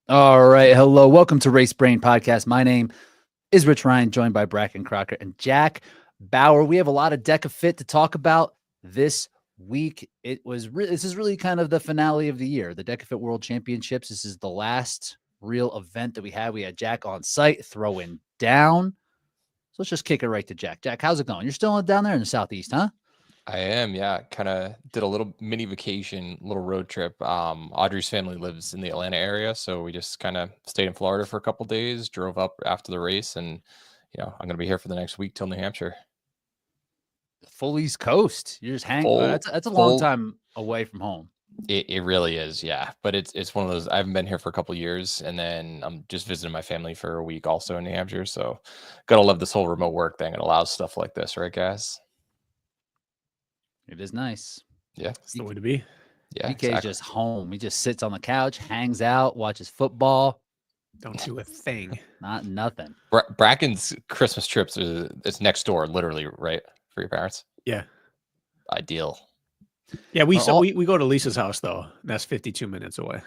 All right. Hello. Welcome to Race Brain Podcast. My name is Rich Ryan, joined by Bracken Crocker and Jack Bauer. We have a lot of DEKAFIT to talk about this week. This is really kind of the finale of the year, the DEKAFIT World Championships. This is the last real event that we had. We had Jack on site throwing down. So let's just kick it right to Jack. Jack, how's it going? You're still down there in the Southeast, huh? I am, yeah. Kind of did a little mini vacation, little road trip. Audrey's family lives in the Atlanta area, so we just kind of stayed in Florida for a couple days, drove up after the race, and I'm gonna be here for the next week till New Hampshire. Full East Coast. You're just hanging. Full, That's a long full. time away from home. It really is, yeah. But it's one of those. I haven't been here for a couple years, and then I'm just visiting my family for a week, also in New Hampshire. So, gotta love this whole remote work thing. It allows stuff like this, right, guys? It is nice. Yeah, it's the way to be. Yeah, DK's just home. He just sits on the couch, hangs out, watches football. Don't do a thing. Not nothing. Bracken's Christmas trips it's next door, literally, right, for your parents? Yeah. Ideal. Yeah, we go to Lisa's house though. That's 52 minutes away.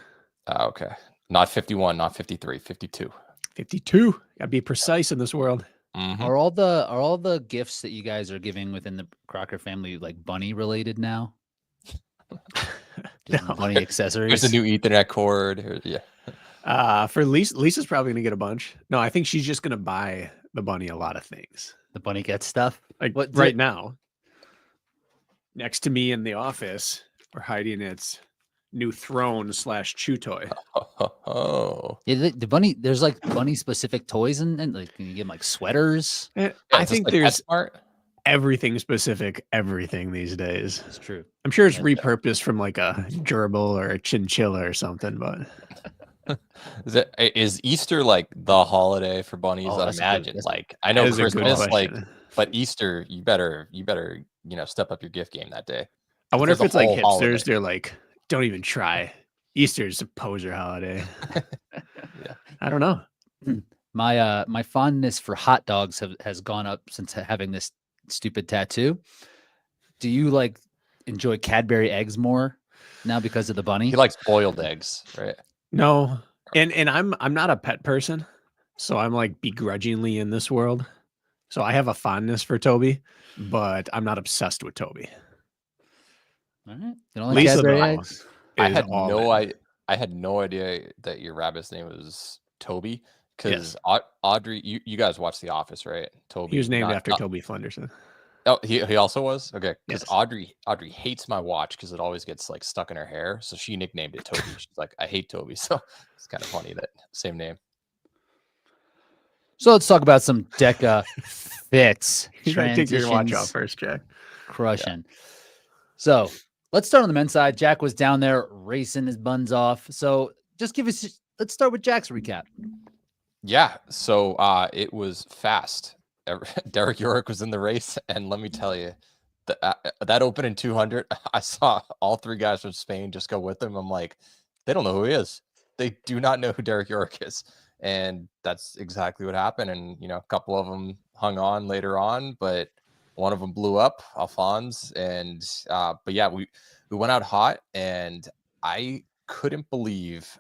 Okay. Not 51, not 53, 52. 52. Gotta be precise in this world. Mm-hmm. Are all the gifts that you guys are giving within the Crocker family like bunny related now? No. Bunny accessories. There's a new Ethernet cord. Yeah. For Lisa's probably gonna get a bunch. No, I think she's just gonna buy the bunny a lot of things. The bunny gets stuff. Like what right now. Next to me in the office, we're hiding its new throne / chew toy. Oh. Yeah, the bunny. There's like bunny specific toys and like can you get like sweaters? I think there's everything specific, everything these days. It's true. I'm sure it's repurposed from like a gerbil or a chinchilla or something, but is Easter like the holiday for bunnies? I imagine. I know Christmas, but Easter, you better step up your gift game that day. I wonder if it's like hipsters. Holiday. They're like, don't even try. Easter's a poser holiday. Yeah. I don't know. My fondness for hot dogs has gone up since having this stupid tattoo. Do you like enjoy Cadbury eggs more now because of the bunny? He likes boiled eggs, right? No. And I'm not a pet person, so I'm like begrudgingly in this world. So I have a fondness for Toby, but I'm not obsessed with Toby. All right. You don't like Cadbury eggs? I had no idea that your rabbit's name was Toby. Because Audrey, you guys watch The Office, right? Toby. He was named after Toby Flenderson. Oh, he also was? Okay. Because Audrey hates my watch because it always gets like stuck in her hair. So she nicknamed it Toby. She's like, I hate Toby. So it's kind of funny that same name. So let's talk about some DEKAFIT. You gotta take your watch off first, Jack. Crushing. Yeah. So let's start on the men's side. Jack was down there racing his buns off. So let's start with Jack's recap. Yeah, so it was fast. Derek Yorick was in the race, and let me tell you, that opening 200, I saw all three guys from Spain just go with him. I'm like, they don't know who he is. They do not know who Derek Yorick is, and that's exactly what happened. And a couple of them hung on later on, but one of them blew up, Alphonse. And but yeah, we went out hot, and I couldn't believe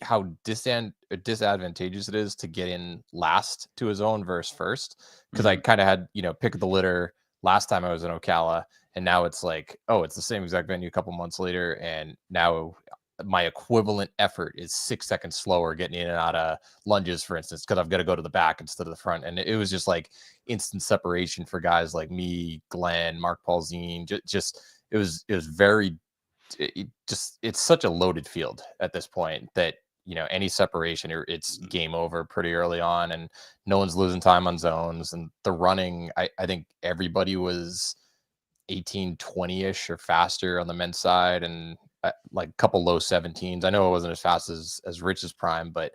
how disadvantageous it is to get in last to his own verse first, because I kind of had pick of the litter last time I was in Ocala, and now it's like, oh, it's the same exact venue a couple months later, and now my equivalent effort is 6 seconds slower getting in and out of lunges, for instance, because I've got to go to the back instead of the front. And it was just like instant separation for guys like me, Glenn, Mark Paulzine. Just it was very it's such a loaded field at this point that any separation, it's game over pretty early on, and no one's losing time on zones. And the running, I think everybody was 18-20-ish or faster on the men's side, and like a couple low 17s. I know it wasn't as fast as Rich's prime, but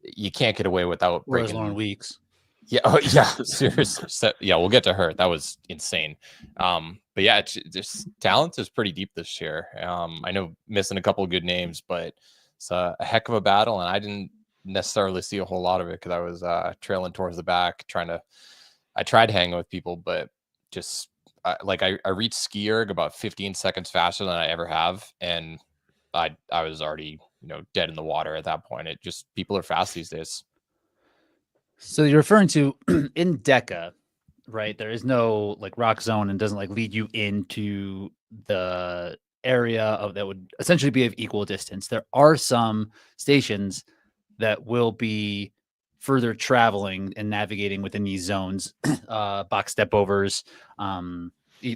you can't get away without breaking Lauren Weeks. Yeah. Oh, yeah. Seriously. So, yeah, we'll get to her. That was insane. But yeah, this talent is pretty deep this year. I know missing a couple of good names, but it's a heck of a battle, and I didn't necessarily see a whole lot of it because I was trailing towards the back, I tried hanging with people, but just I reached Ski Erg about 15 seconds faster than I ever have, and I was already dead in the water at that point. It just, people are fast these days. So you're referring to in DEKA, right? There is no like rock zone and doesn't like lead you into the area of that would essentially be of equal distance. There are some stations that will be further traveling and navigating within these zones, box step overs,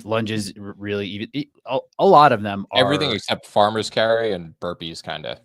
lunges, really even a lot of them are Everything except farmer's carry and burpees, kind of.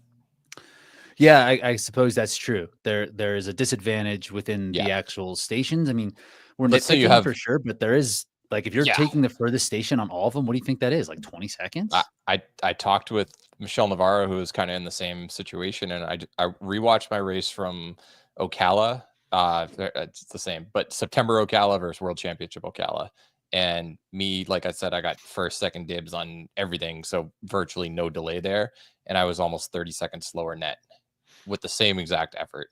Yeah, I suppose that's true. There is a disadvantage within the actual stations. I mean, we're Let's say you nitpicking have, for sure, but there is like if you're taking the furthest station on all of them, what do you think that is? Like 20 seconds? I talked with Michelle Navarro, who was kind of in the same situation, and I rewatched my race from Ocala. It's the same, but September Ocala versus World Championship Ocala. And me, like I said, I got first, second dibs on everything, so virtually no delay there. And I was almost 30 seconds slower net with the same exact effort.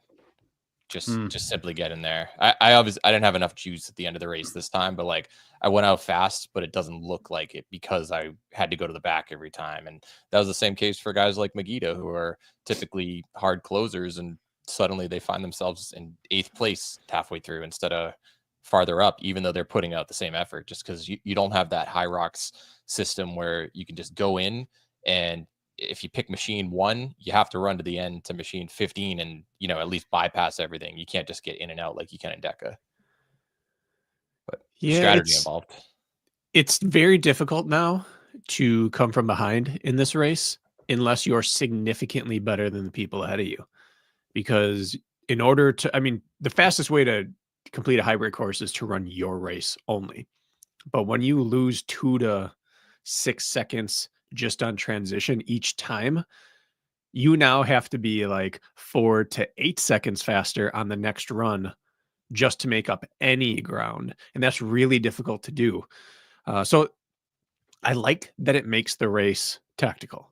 Just simply get in there. I didn't have enough juice at the end of the race this time, but like I went out fast, but it doesn't look like it because I had to go to the back every time. And that was the same case for guys like Magida, who are typically hard closers, and suddenly they find themselves in 8th place halfway through instead of farther up, even though they're putting out the same effort, just because you don't have that high rocks system where you can just go in, and if you pick machine 1, you have to run to the end to machine 15 and, at least bypass everything. You can't just get in and out like you can in DEKA. But strategy involved. It's very difficult now to come from behind in this race unless you're significantly better than the people ahead of you. Because in order to, the fastest way to complete a hybrid course is to run your race only. But when you lose 2 to 6 seconds just on transition each time, you now have to be like 4 to 8 seconds faster on the next run just to make up any ground. And that's really difficult to do. So I like that it makes the race tactical.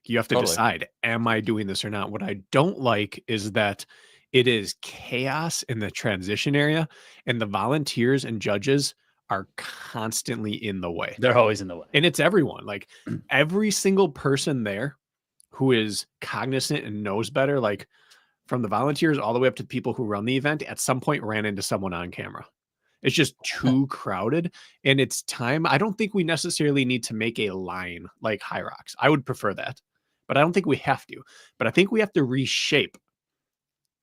You have to decide, am I doing this or not? What I don't like is that it is chaos in the transition area, and the volunteers and judges are constantly in the way. They're always in the way. And it's everyone. Like every single person there who is cognizant and knows better, like from the volunteers all the way up to the people who run the event, at some point ran into someone on camera. It's just too crowded, and it's time. I don't think we necessarily need to make a line like High Rocks. I would prefer that, but I don't think we have to. But I think we have to reshape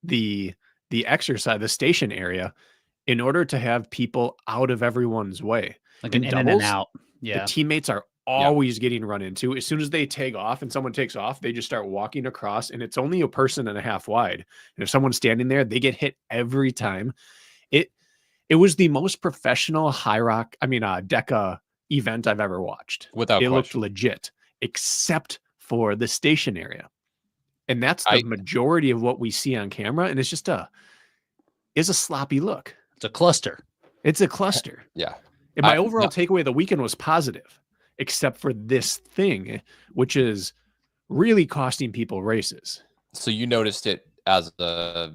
the exercise, the station area, in order to have people out of everyone's way. Like an in and out. Yeah. The teammates are always getting run into. As soon as they take off and someone takes off, they just start walking across, and it's only 1.5 wide. And if someone's standing there, they get hit every time. It was the most professional DEKA event I've ever watched. Without question. Looked legit, except for the station area. And that's the majority of what we see on camera. And it's just a sloppy look. It's a cluster. It's a cluster. Yeah. And my overall takeaway of the weekend was positive, except for this thing, which is really costing people races. So you noticed it as a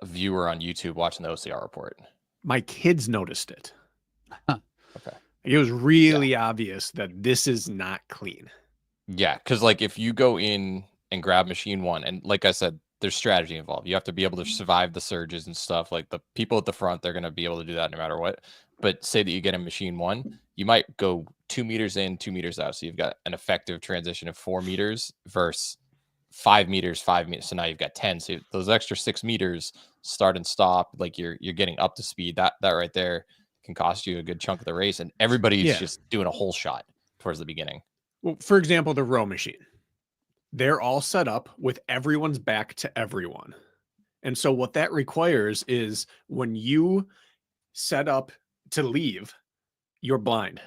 viewer on YouTube watching the OCR report. My kids noticed it. Okay. It was really obvious that this is not clean. Yeah, because like if you go in and grab machine 1, and like I said, there's strategy involved. You have to be able to survive the surges and stuff. Like the people at the front, they're going to be able to do that no matter what. But say that you get in machine 1, you might go 2 meters in, 2 meters out. So you've got an effective transition of 4 meters versus 5 meters, 5 meters. So now you've got 10. So those extra 6 meters start and stop, like you're getting up to speed. That right there can cost you a good chunk of the race. And everybody's just doing a whole shot towards the beginning. Well, for example, the row machine, they're all set up with everyone's back to everyone. And so what that requires is when you set up to leave, you're blind.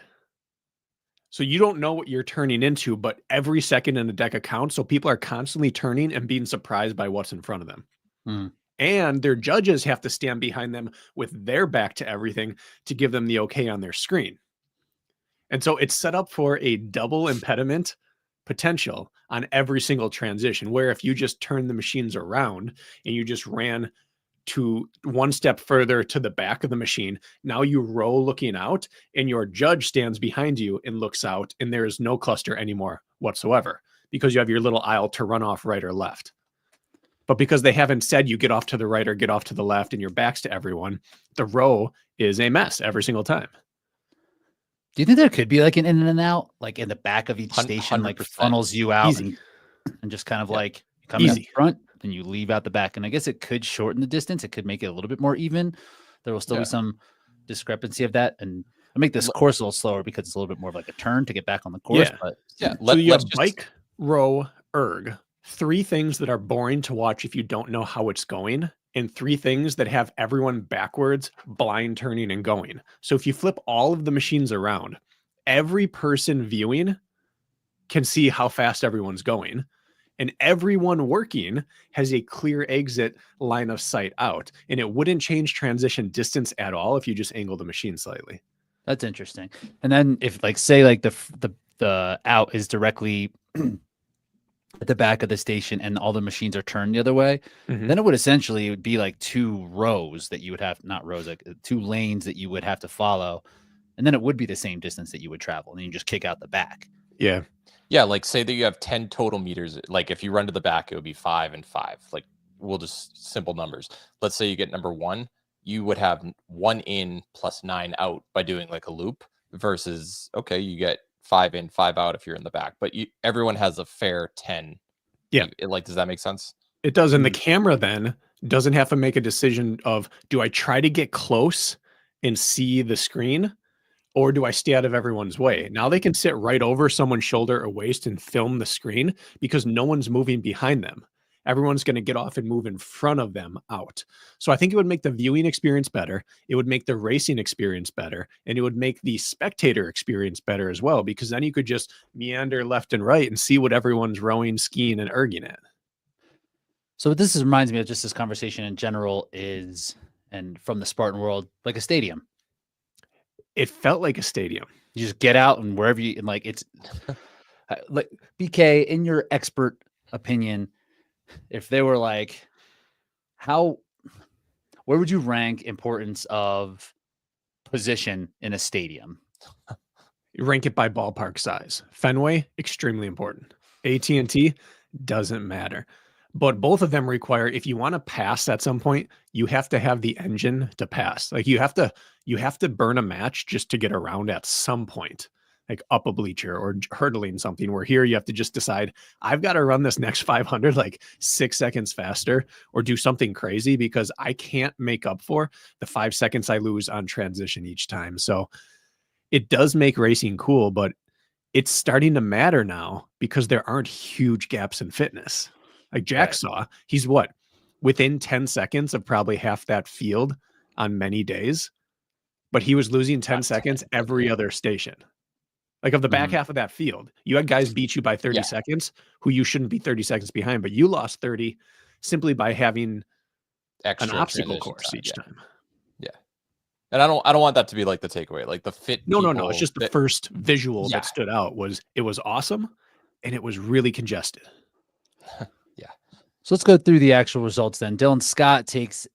So you don't know what you're turning into, but every second in a DEKA counts. So people are constantly turning and being surprised by what's in front of them. And their judges have to stand behind them with their back to everything to give them the okay on their screen. And so it's set up for a double impediment potential on every single transition, where if you just turn the machines around and you just ran to one step further to the back of the machine, now you roll looking out, and your judge stands behind you and looks out, and there is no cluster anymore whatsoever, because you have your little aisle to run off right or left. But because they haven't said you get off to the right or get off to the left and your back's to everyone, the row is a mess every single time. Do you think there could be like an in and out, like in the back of each station, like 100%. funnels you out Easy. and just kind of like you come Easy. in front, then you leave out the back. And I guess it could shorten the distance. It could make it a little bit more even. There will still be some discrepancy of that. And I make this course a little slower because it's a little bit more of like a turn to get back on the course. Yeah. But So you have bike, row, erg, 3 things that are boring to watch if you don't know how it's going, and 3 things that have everyone backwards, blind turning and going. So if you flip all of the machines around, every person viewing can see how fast everyone's going, and everyone working has a clear exit line of sight out. And it wouldn't change transition distance at all if you just angle the machine slightly. that's interesting. And then if like say like the out is directly at the back of the station and all the machines are turned the other way, then it would essentially be like 2 rows that you would have, not rows, like 2 lanes that you would have to follow. And then it would be the same distance that you would travel. And then you just kick out the back. Yeah. Yeah, like say that you have 10 total meters. Like if you run to the back, it would be 5 and 5. Like we'll just simple numbers. Let's say you get number 1, you would have 1 in plus 9 out by doing like a loop versus, okay, you get 5 in, 5 out if you're in the back, but everyone has a fair 10. Yeah. Like, does that make sense? It does. And the camera then doesn't have to make a decision of, do I try to get close and see the screen, or do I stay out of everyone's way? Now they can sit right over someone's shoulder or waist and film the screen because no one's moving behind them. Everyone's going to get off and move in front of them out. So I think it would make the viewing experience better. It would make the racing experience better. And it would make the spectator experience better as well, because then you could just meander left and right and see what everyone's rowing, skiing, and erging at. So what this reminds me of, just this conversation in general, is, and from the Spartan world, like a stadium. It felt like a stadium. You just get out and wherever you, and like it's like BK, in your expert opinion, if they were like, where would you rank importance of position in a stadium? You rank it by ballpark size. Fenway, extremely important. AT&T, doesn't matter. But both of them require, if you want to pass at some point, you have to have the engine to pass. Like you have to burn a match just to get around at some point, like up a bleacher or hurdling something, where here you have to just decide, I've got to run this next 500 like 6 seconds faster or do something crazy because I can't make up for the 5 seconds I lose on transition each time. So it does make racing cool, but it's starting to matter now because there aren't huge gaps in fitness. Like Jack saw, he's within 10 seconds of probably half that field on many days, but he was losing 10 seconds every other station. Like of the back half of that field, you had guys beat you by 30 seconds who you shouldn't be 30 seconds behind, but you lost 30 simply by having Extra an obstacle course time, each time. Yeah. And I don't want that to be like the takeaway, like the fit. No. It's just the first visual that stood out was it was awesome and it was really congested. So let's go through the actual results then. Dylan Scott takes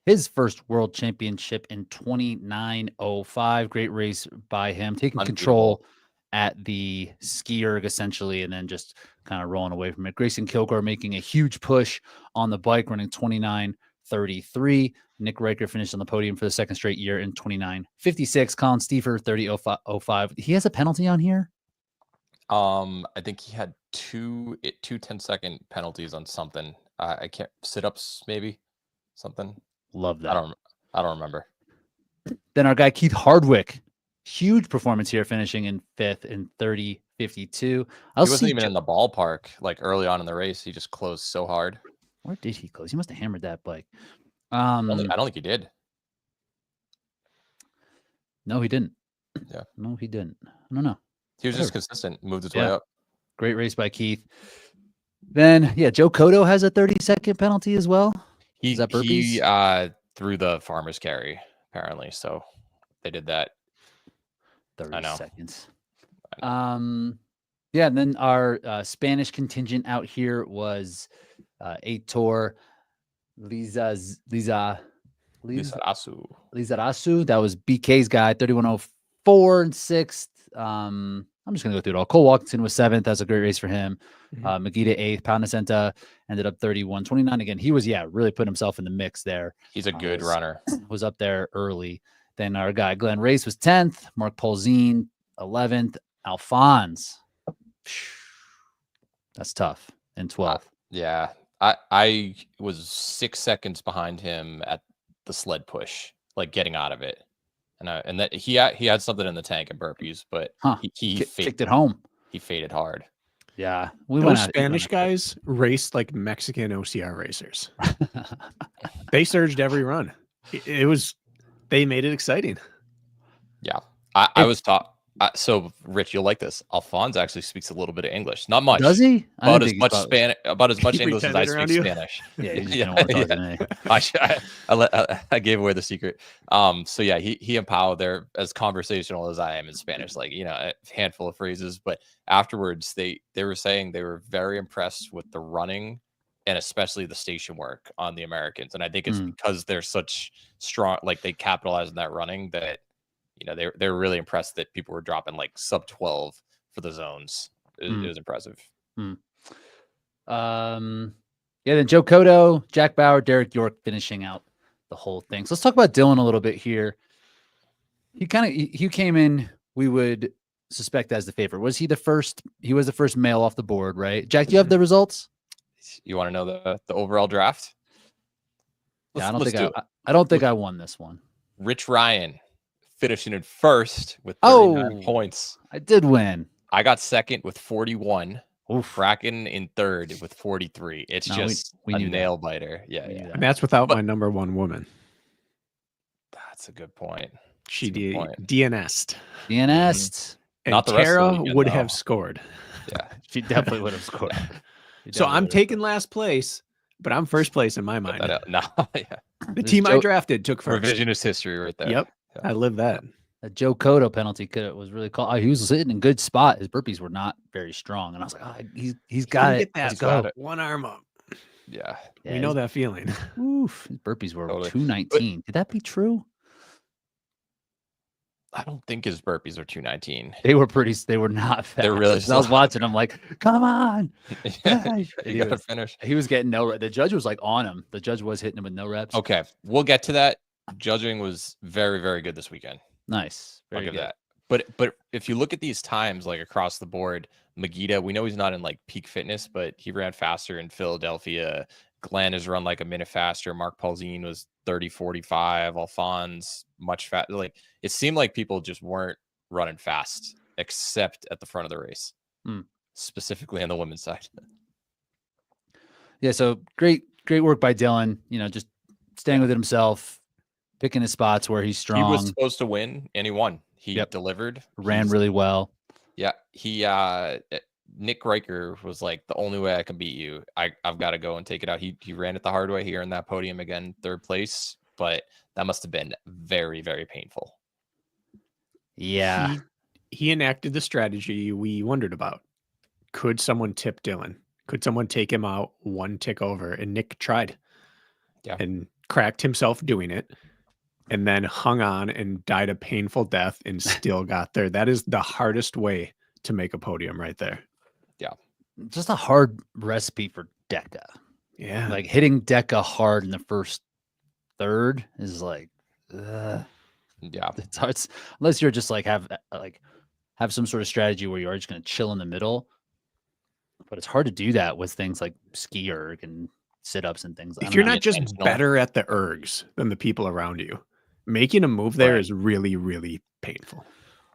his first world championship in 29:05. Great race by him, taking control at the ski erg essentially, and then just kind of rolling away from it. Grayson Kilgore making a huge push on the bike, running 29:33. Nick Riker finished on the podium for the second straight year in 29:56. Colin Stiefer 30:05. He has a penalty on here. I think he had two 10-second penalties on something. I can't, sit-ups maybe, something. Love that. I don't remember. Then our guy Keith Hardwick, huge performance here, finishing in 5th in 30:52. He wasn't even in the ballpark like early on in the race. He just closed so hard. Where did he close? He must have hammered that bike. I don't think he did. No, he didn't. Yeah. No, he didn't. I don't know. He was just consistent, moved his way up. Great race by Keith. Then, Joe Cotto has a 30-second penalty as well. Is that burpees? He threw the farmer's carry, apparently. So they did that. 30 seconds. And then our Spanish contingent out here was Aitor Lizarazu. That was BK's guy, 31:04 and 6th. I'm just going to go through it all. Cole Walkinson was 7th. That's a great race for him. Mhm. Magida 8th. Paunacenta ended up 31-29. Again, he was, really put himself in the mix there. He's a good runner. Was up there early. Then our guy, Glenn Race, was 10th. Mark Polzin, 11th. Alphonse. That's tough. And 12th. Yeah. I was 6 seconds behind him at the sled push, like getting out of it. And that he had something in the tank at burpees, but he kicked it home. He faded hard. Yeah. Those Spanish guys raced like Mexican OCR racers. They surged every run. They made it exciting. Yeah. I was taught. So, Rich, you'll like this. Alphonse actually speaks a little bit of English. Not much. Does he? About as much English as I speak Spanish. Yeah, you just don't want to talk to me. I gave away the secret. So yeah, he and Pau, they're as conversational as I am in Spanish, like, a handful of phrases. But afterwards, they were saying they were very impressed with the running and especially the station work on the Americans. And I think it's because they're such strong, like they capitalize on that running that. They're really impressed that people were dropping like sub 12 for the zones. It was impressive. Then Joe Cotto, Jack Bauer, Derek York finishing out the whole thing. So let's talk about Dylan a little bit here. He came in, we would suspect as the favorite. Was he the first? He was the first male off the board, right? Jack, do you have the results? You want to know the overall draft? I don't think I won this one. Rich Ryan finishing in first with 39 points. I did win. I got second with 41. Oof. Bracken in third with 43. It's just a nail biter. Yeah. And that's without my number one woman. That's a good point. She DNS'd. DNS'd. And not the rest Tara of the weekend, would though. have scored. Yeah. She definitely would have scored. So I'm taking last place, but I'm first place in my mind. No, yeah. The team I drafted took first. Revisionist history right there. Yep. Yeah. I live that. A Joe Cotto penalty was really called. He was sitting in good spot. His burpees were not very strong, and I was like, he's got it. Let's go. One arm up. Yeah, we know that feeling. Oof, his burpees were 219. Could that be true? I don't think his burpees are 219. They were not fast. They're really. I was watching. I'm like, come on, you gotta finish. He was getting no. The judge was like on him. The judge was hitting him with no reps. Okay, we'll get to that. Judging was very, very good this weekend. Nice. I'll give that. But if you look at these times, like across the board, Magida, we know he's not in like peak fitness, but he ran faster in Philadelphia. Glenn has run like a minute faster. Mark Polzin was 30:45. Alphonse much faster. Like it seemed like people just weren't running fast, except at the front of the race, specifically on the women's side. Yeah. So great work by Dylan. Just staying with it himself. Picking his spots where he's strong. He was supposed to win, and he won. He delivered. Ran really well. Yeah. He Nick Riker was like, the only way I can beat you, I've got to go and take it out. He ran it the hard way here in that podium again, third place, but that must have been very, very painful. Yeah. He enacted the strategy we wondered about. Could someone tip Dylan? Could someone take him out one tick over? And Nick tried. Yeah. And cracked himself doing it. And then hung on and died a painful death and still got there. That is the hardest way to make a podium right there. Yeah. Just a hard recipe for Deka. Yeah. Like hitting Deka hard in the first third is like, yeah. It's hard. Unless you're just like have some sort of strategy where you are just going to chill in the middle. But it's hard to do that with things like ski erg and sit-ups and things. If you're not just better at the ergs than the people around you, making a move there is really, really painful.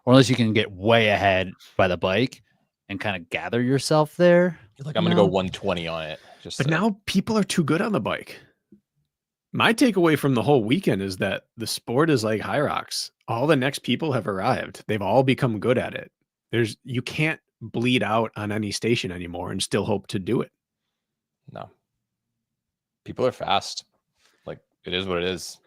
Or unless you can get way ahead by the bike and kind of gather yourself there. You're like, I'm going to go 120 on it. But now people are too good on the bike. My takeaway from the whole weekend is that the sport is like high rocks. All the next people have arrived. They've all become good at it. You can't bleed out on any station anymore and still hope to do it. No. People are fast. Like, it is what it is.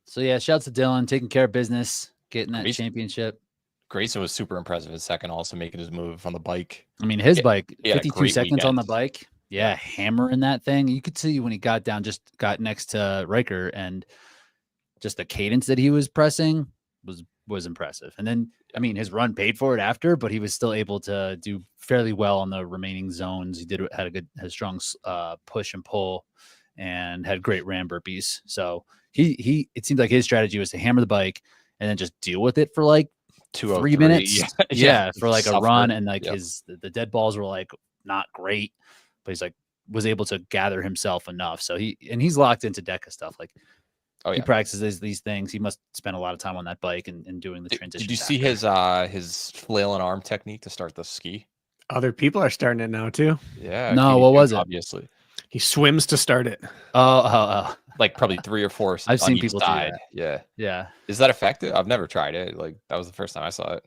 So, yeah, shouts to Dylan, taking care of business, getting that championship. Grayson was super impressive his second, also making his move on the bike. I mean, his bike, 52 seconds weekend on the bike. Yeah, hammering that thing. You could see when he got next to Riker, and just the cadence that he was pressing was was impressive. And then, I mean, his run paid for it after, but he was still able to do fairly well on the remaining zones. He had a strong push and pull, and had great ram burpees. So it seemed like his strategy was to hammer the bike and then just deal with it for like 3 minutes. Yeah, for like a run, and like the dead balls were like not great, but he's like was able to gather himself enough. So he's locked into DEKA stuff. Like, he practices these things. He must spend a lot of time on that bike and doing the transition. Did you see his flail and arm technique to start the ski? Other people are starting it now too. Yeah. No, what was it? Obviously, he swims to start it. Oh. Like probably 3 or 4. I've seen people do that. Yeah. Is that effective? I've never tried it. Like, that was the first time I saw it.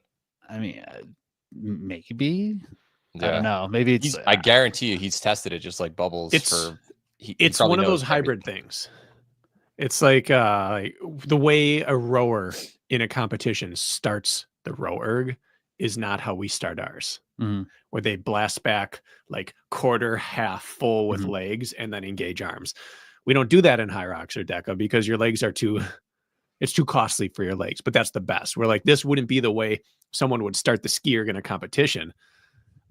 I mean, maybe. Yeah. I don't know. Maybe it's. I guarantee you, he's tested it just like Bubbles. It's one of those hybrid things. It's like the way a rower in a competition starts the row erg is not how we start ours, where they blast back like quarter, half full with legs and then engage arms. We don't do that in High Rocks or DEKA because your legs are it's too costly for your legs, but that's the best. We're like, this wouldn't be the way someone would start the ski erg in a competition,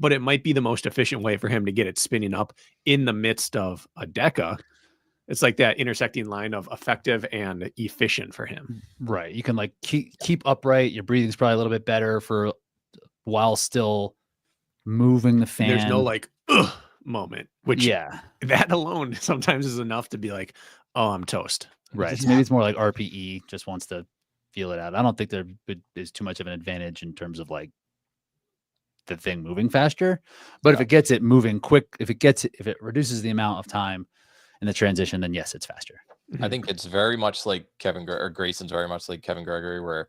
but it might be the most efficient way for him to get it spinning up in the midst of a DEKA. It's like that intersecting line of effective and efficient for him. Right. You can like keep upright. Your breathing's probably a little bit better while still moving the fan. There's no like moment, which that alone sometimes is enough to be like, oh, I'm toast. Right. So maybe it's more like RPE just wants to feel it out. I don't think there is too much of an advantage in terms of like the thing moving faster, but if it gets it moving quick, if it reduces the amount of time in the transition, then yes, it's faster. I think it's very much like Grayson's very much like Kevin Gregory, where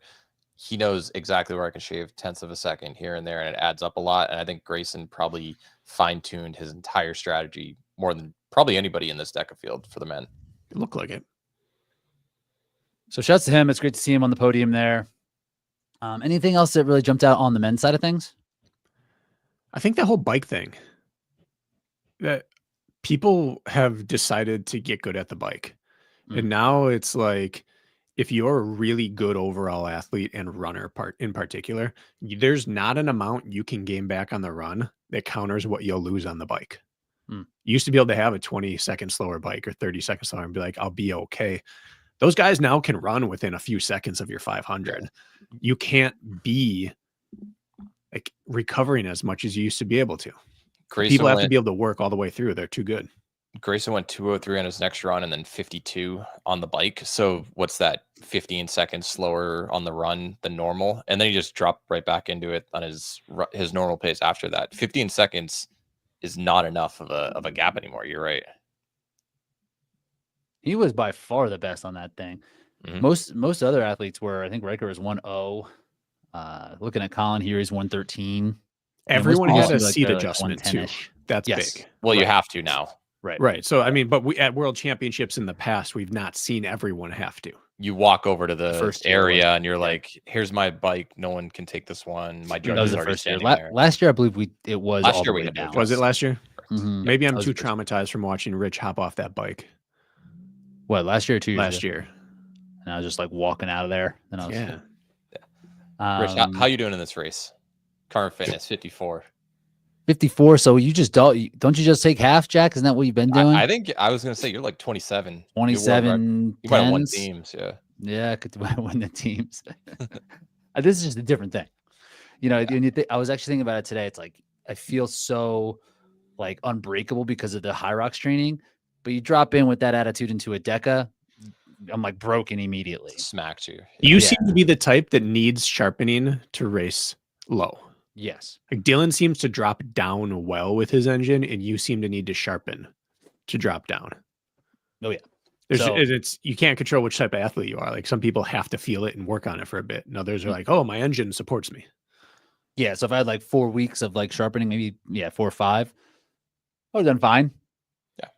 he knows exactly where I can shave tenths of a second here and there, and it adds up a lot. And I think Grayson probably fine-tuned his entire strategy more than probably anybody in this DEKA field for the men. It looked like it. So shouts to him. It's great to see him on the podium there. Anything else that really jumped out on the men's side of things? I think that whole bike thing, that people have decided to get good at the bike. And now it's like, if you're a really good overall athlete and runner in particular, there's not an amount you can gain back on the run that counters what you'll lose on the bike. You used to be able to have a 20-second slower bike or 30 seconds slower and be like, I'll be okay. Those guys now can run within a few seconds of your 500. You can't be like recovering as much as you used to be able to. People have to be able to work all the way through. They're too good. Grayson went 2:03 on his next run and then 52 on the bike. So what's that? 15 seconds slower on the run than normal. And then he just dropped right back into it on his normal pace after that. 15 seconds is not enough of a gap anymore. You're right. He was by far the best on that thing. Most other athletes were, I think Riker was 1:0. Looking at Colin here, he's 1:13. Everyone had a seat adjustment too. That's big. Well, you have to now. Right. So, I mean, but at World Championships in the past, we've not seen everyone have to. You walk over to the first area and you're like, here's my bike. No one can take this one. My judge is already standing there. Last year, I believe it was last all year the way down. Was it last year? Maybe I'm too traumatized from watching Rich hop off that bike. What, last year or 2 years Last ago? year. And I was just like walking out of there. Then I was Rich, how you doing in this race? Current fitness, 54. 54. So you just don't you just take half, Jack? Isn't that what you've been doing? I think I was going to say you're like 27. 27. You might have won teams. Yeah, I could win the teams. This is just a different thing. You know, I was actually thinking about it today. It's like, I feel so like unbreakable because of the High Rocks training, but you drop in with that attitude into a DEKA, I'm like broken immediately. Smacked you. You seem to be the type that needs sharpening to race low. Yes. Like Dylan seems to drop down well with his engine, and you seem to need to sharpen to drop down. Oh yeah. You can't control which type of athlete you are. Like some people have to feel it and work on it for a bit. And others are like, oh, my engine supports me. Yeah. So if I had like 4 weeks of like sharpening, maybe 4 or 5, I would have done fine. Yeah.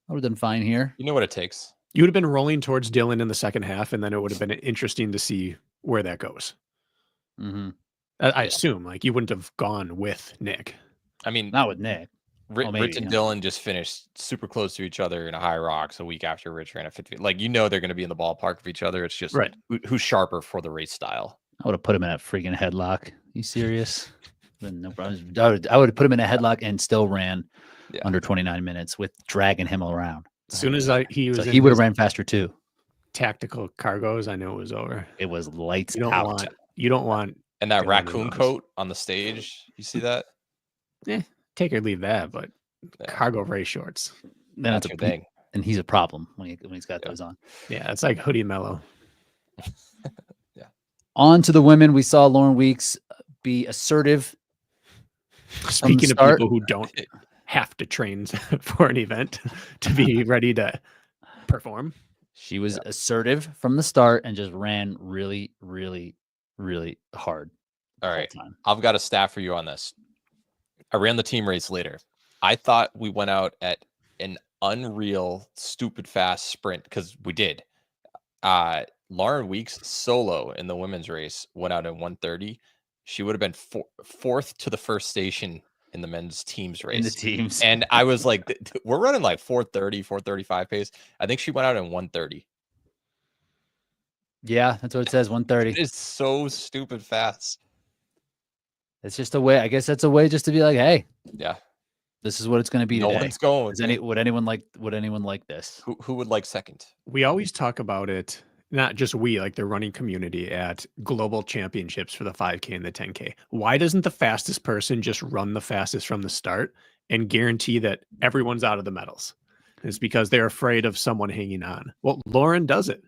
I would have done fine here. You know what it takes. You would have been rolling towards Dylan in the second half, and then it would have been interesting to see where that goes. I assume like you wouldn't have gone with Nick. I mean, not with Nick. Rich and Dylan just finished super close to each other in a High Rocks a week after Rich ran a 50. Like, they're going to be in the ballpark of each other. It's just who's sharper for the race style. I would have put him in a freaking headlock. You serious? Then no problem. I would have put him in a headlock and still ran under 29 minutes with dragging him around. As soon as he was So in he would have his ran faster too. tactical cargos, I knew it was over. It was lights You don't out. want. You don't want. And that Going raccoon those. coat on the stage, you see that? Take or leave that, but Yeah. cargo race shorts. Then That's it's your a thing. and he's a problem when he's got those on. Yeah, it's like hoodie mellow. On to the women. We saw Lauren Weeks be assertive. Speaking of start. people who don't have to train for an event to be ready to perform. She was assertive from the start and just ran really, really, really hard. All the whole right. time. I've got a stat for you on this. I ran the team race later. I thought we went out at an unreal, stupid fast sprint because we did. Lauren Weeks solo in the women's race went out in 1:30. She would have been fourth to the first station in the men's teams race. In the teams. And I was like, we're running like 4:30, 4:35 pace. I think she went out in 1:30. Yeah, that's what it says. 1:30. It is so stupid fast. It's just a way. I guess that's a way just to be like, hey, Yeah. this is what it's going to be No today. one's going. Would anyone like this? Who would like second? We always talk about it, not just we, like the running community at global championships for the 5K and the 10K. Why doesn't the fastest person just run the fastest from the start and guarantee that everyone's out of the medals? It's because they're afraid of someone hanging on. Well, Lauren does it.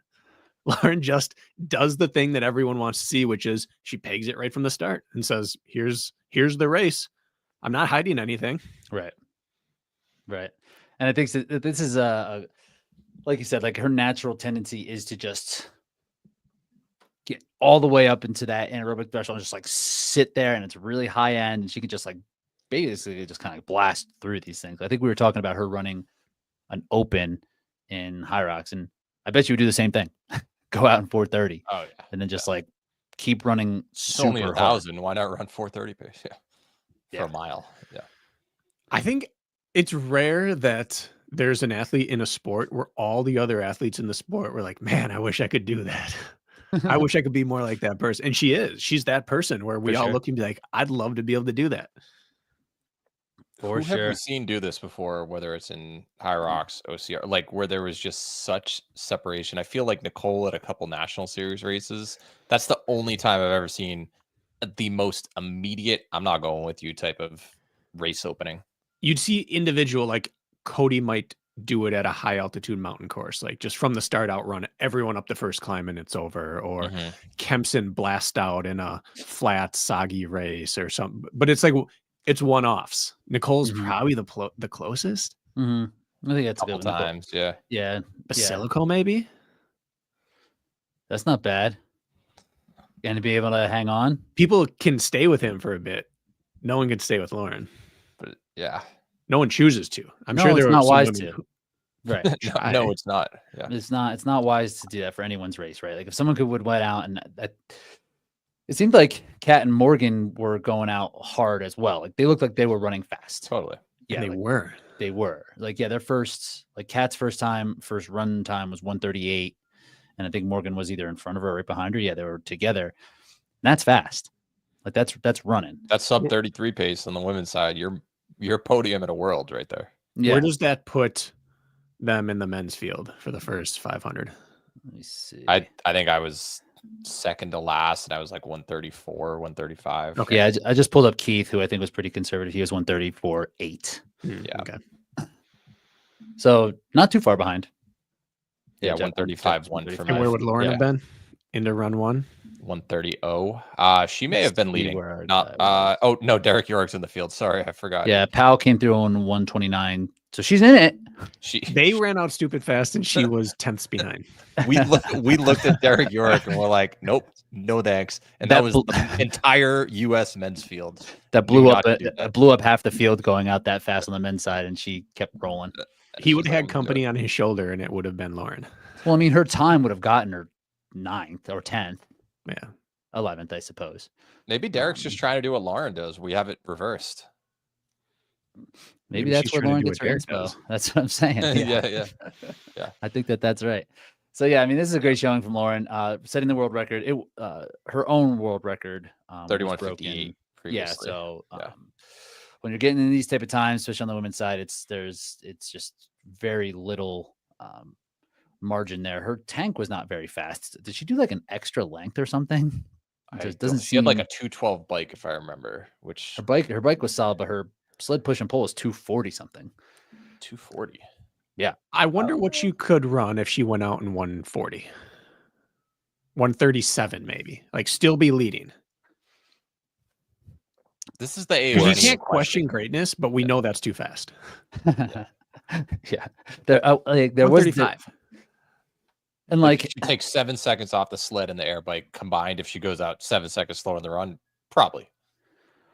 Lauren just does the thing that everyone wants to see, which is she pegs it right from the start and says, here's the race. I'm not hiding anything. Right. And I think that this is like you said, like her natural tendency is to just get all the way up into that anaerobic threshold and just like sit there, and it's really high end, and she can just like basically just kind of blast through these things. I think we were talking about her running an open in High Rocks, and I bet you would do the same thing. Go out in 4:30. Oh yeah. And then just like keep running It's super only hard. 1,000. Why not run 4:30 pace? Yeah. Yeah. For a mile. Yeah. I think it's rare that there's an athlete in a sport where all the other athletes in the sport were like, man, I wish I could do that. I wish I could be more like that person. And she is. She's that person where we For all sure. look and be like, I'd love to be able to do that. For Who have sure. we seen do this before, whether it's in High Rocks, OCR, like where there was just such separation? I feel like Nicole at a couple national series races, that's the only time I've ever seen the most immediate, I'm not going with you type of race opening. You'd see individual, like Cody might do it at a high altitude mountain course, like just from the start outrun everyone up the first climb and it's over, or Mhm. Kempson blast out in a flat, soggy race or something. But it's like, it's one-offs. Nicole's Mhm. probably the closest. I think that's a Couple good one. times. Yeah. Yeah. Basilico, maybe? That's not bad. And to be able to hang on. People can stay with him for a bit. No one can stay with Lauren. But yeah. No one chooses to. I'm No, sure it's there are not some wise women to. who- Right. No, it's not. Yeah. It's not wise to do that for anyone's race, right? Like if someone would wet out, and that it seemed like Kat and Morgan were going out hard as well. Like they looked like they were running fast. Totally. Yeah, and they like, were. They were. Like, yeah, their first, like Kat's first run time was 1:38. And I think Morgan was either in front of her or right behind her. Yeah, they were together. And that's fast. Like that's running. That's sub 33 pace on the women's side. You're podium in a world right there. Yeah. Where does that put them in the men's field for the first 500? Let me see. I think I was second to last, and I was like 134, 135. Okay. Yeah, I just pulled up Keith, who I think was pretty conservative. He was 134.8. Yeah. Okay. So not too far behind. Yeah, Jeff- 135 Jeff- one for 135. And me. where would Lauren Yeah. have been? Into run one? 130. She may have been see leading. where Not that oh no, Derek York's in the field. Sorry, I forgot. Yeah, Powell came through on 129. So she's in it. She They ran out stupid fast and she was 10ths behind. we looked at Derek York and we're like, nope, no thanks. And that That was bl- the entire US men's field. That Do blew not up do that. blew up half the field going out that fast on the men's side, and she kept rolling. He would She's have like, had company on his shoulder and it would have been Lauren. Well, I mean, her time would have gotten her 9th or 10th, Yeah. 11th, I suppose. Maybe Derek's just trying to do what Lauren does. We have it reversed. Maybe Maybe that's she's where trying to Lauren do gets what her Derek inspo. does. That's what I'm saying. Yeah. I think that's right. So yeah, I mean, this is a great showing from Lauren, setting the world record. Her own world record, was 31:58 broken. previously. Yeah, so Yeah. when you're getting in these type of times, especially on the women's side, it's just very little margin there. Her tank was not very fast. Did she do like an extra length or something? It doesn't She had like seem a 212 bike, if I remember, which her bike was solid, but her sled push and pull is 240 something. 240. Yeah. I wonder what she could run if she went out in 140. 137 maybe. Like still be leading. This is the Because you A1 can't question greatness, but we know that's too fast. Yeah. There was 135. and Like, like she takes 7 seconds off the sled and the air bike combined. If she goes out 7 seconds slower in the run, probably.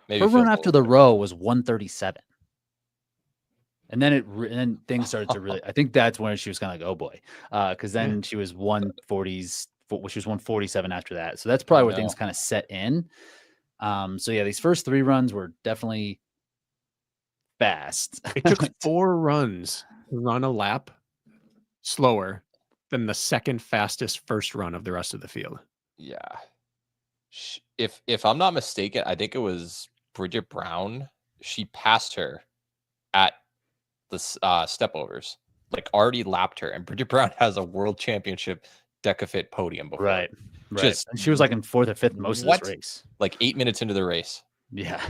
Maybe her feels run a after little the bit. row was 137. And then and then things started to really. I think that's when she was kind of like, oh boy, because then she was 140s. She was 147 after that. So that's probably where things kind of set in. So yeah, these first 3 runs were definitely fast. It took 4 runs to run a lap slower than the second fastest first run of the rest of the field. Yeah. If I'm not mistaken, I think it was Bridget Brown. She passed her at the stepovers, like already lapped her. And Bridget Brown has a world championship DEKAFIT podium before. Right. Just And she was like in 4th or 5th most of this race. Like 8 minutes into the race. Yeah.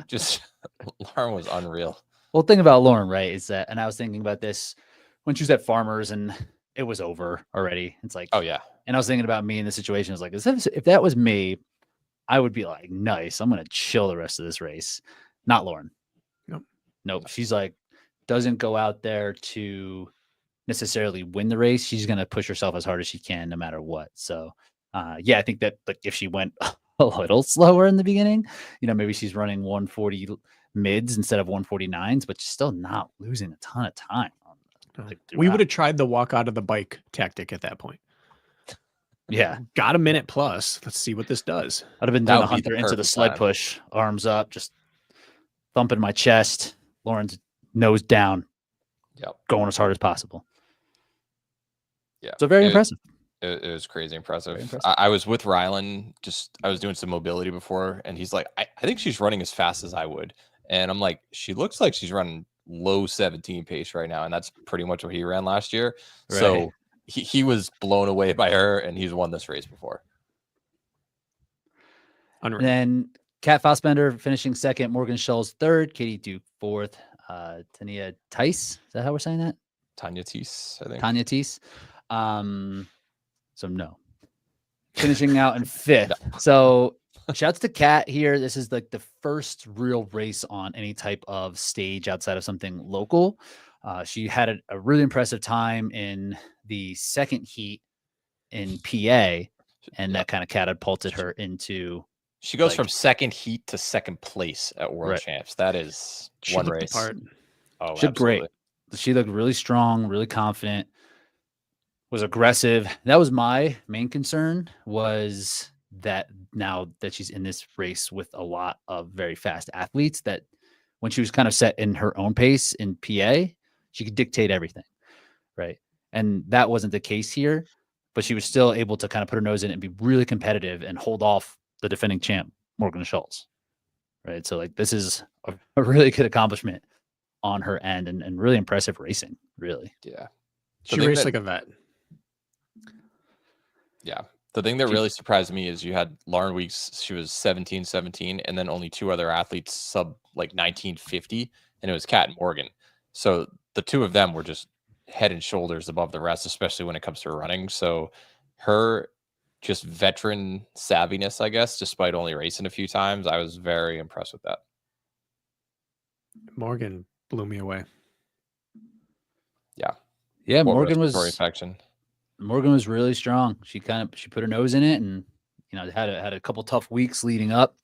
Just Lauren was unreal. Well, the thing about Lauren, right, is that, and I was thinking about this when she was at Farmers and it was over already. It's like, oh yeah. And I was thinking about me in the situation. I was like, if that was me, I would be like, nice. I'm going to chill the rest of this race. Not Lauren. Nope. She's like, doesn't go out there to necessarily win the race. She's going to push herself as hard as she can, no matter what. So, yeah, I think that like if she went a little slower in the beginning, maybe she's running 140 mids instead of 149s, but she's still not losing a ton of time. We would have tried the walk out of the bike tactic at that point. Yeah. Got a minute plus. Let's see what this does. I'd have been doing the Hunter into the sled push, arms up, just thumping my chest. Lauren's nose down. Yep. Going as hard as possible. Yeah. So very impressive. It was crazy impressive. I was with Rylan. I was doing some mobility before, and he's like, I think she's running as fast as I would. And I'm like, she looks like she's running low 17 pace right now. And that's pretty much what he ran last year. Right. So he was blown away by her, and he's won this race before. Unreal. And then Kat Fassbender finishing 2nd, Morgan Schulz 3rd, Katie Duke 4th, Tanya Tice. Is that how we're saying that? Tanya Tice, I think. Tanya Tice. So no. Finishing out in 5th. No. So shouts to Kat here. This is like the first real race on any type of stage outside of something local. She had a really impressive time in the 2nd heat in PA, and that kind of catapulted her into. She goes from 2nd heat to 2nd place at World Champs. That is one race. Oh, she looked great. She looked really strong, really confident, was aggressive. That was my main concern, was that now that she's in this race with a lot of very fast athletes, that when she was kind of set in her own pace in PA, she could dictate everything, right? And that wasn't the case here, but she was still able to kind of put her nose in it and be really competitive and hold off the defending champ, Morgan Schulz, right? So like this is a really good accomplishment on her end, and really impressive racing, really. Yeah. She raced like a vet. Yeah. The thing that really surprised me is you had Lauren Weeks, she was 17-17, and then only 2 other athletes sub like 1950, and it was Kat and Morgan. So the 2 of them were just head and shoulders above the rest, especially when it comes to running. So her just veteran savviness, I guess, despite only racing a few times, I was very impressed with that. Morgan blew me away. Yeah. Yeah, Morgan was really strong. She put her nose in it, and had a couple tough weeks leading up.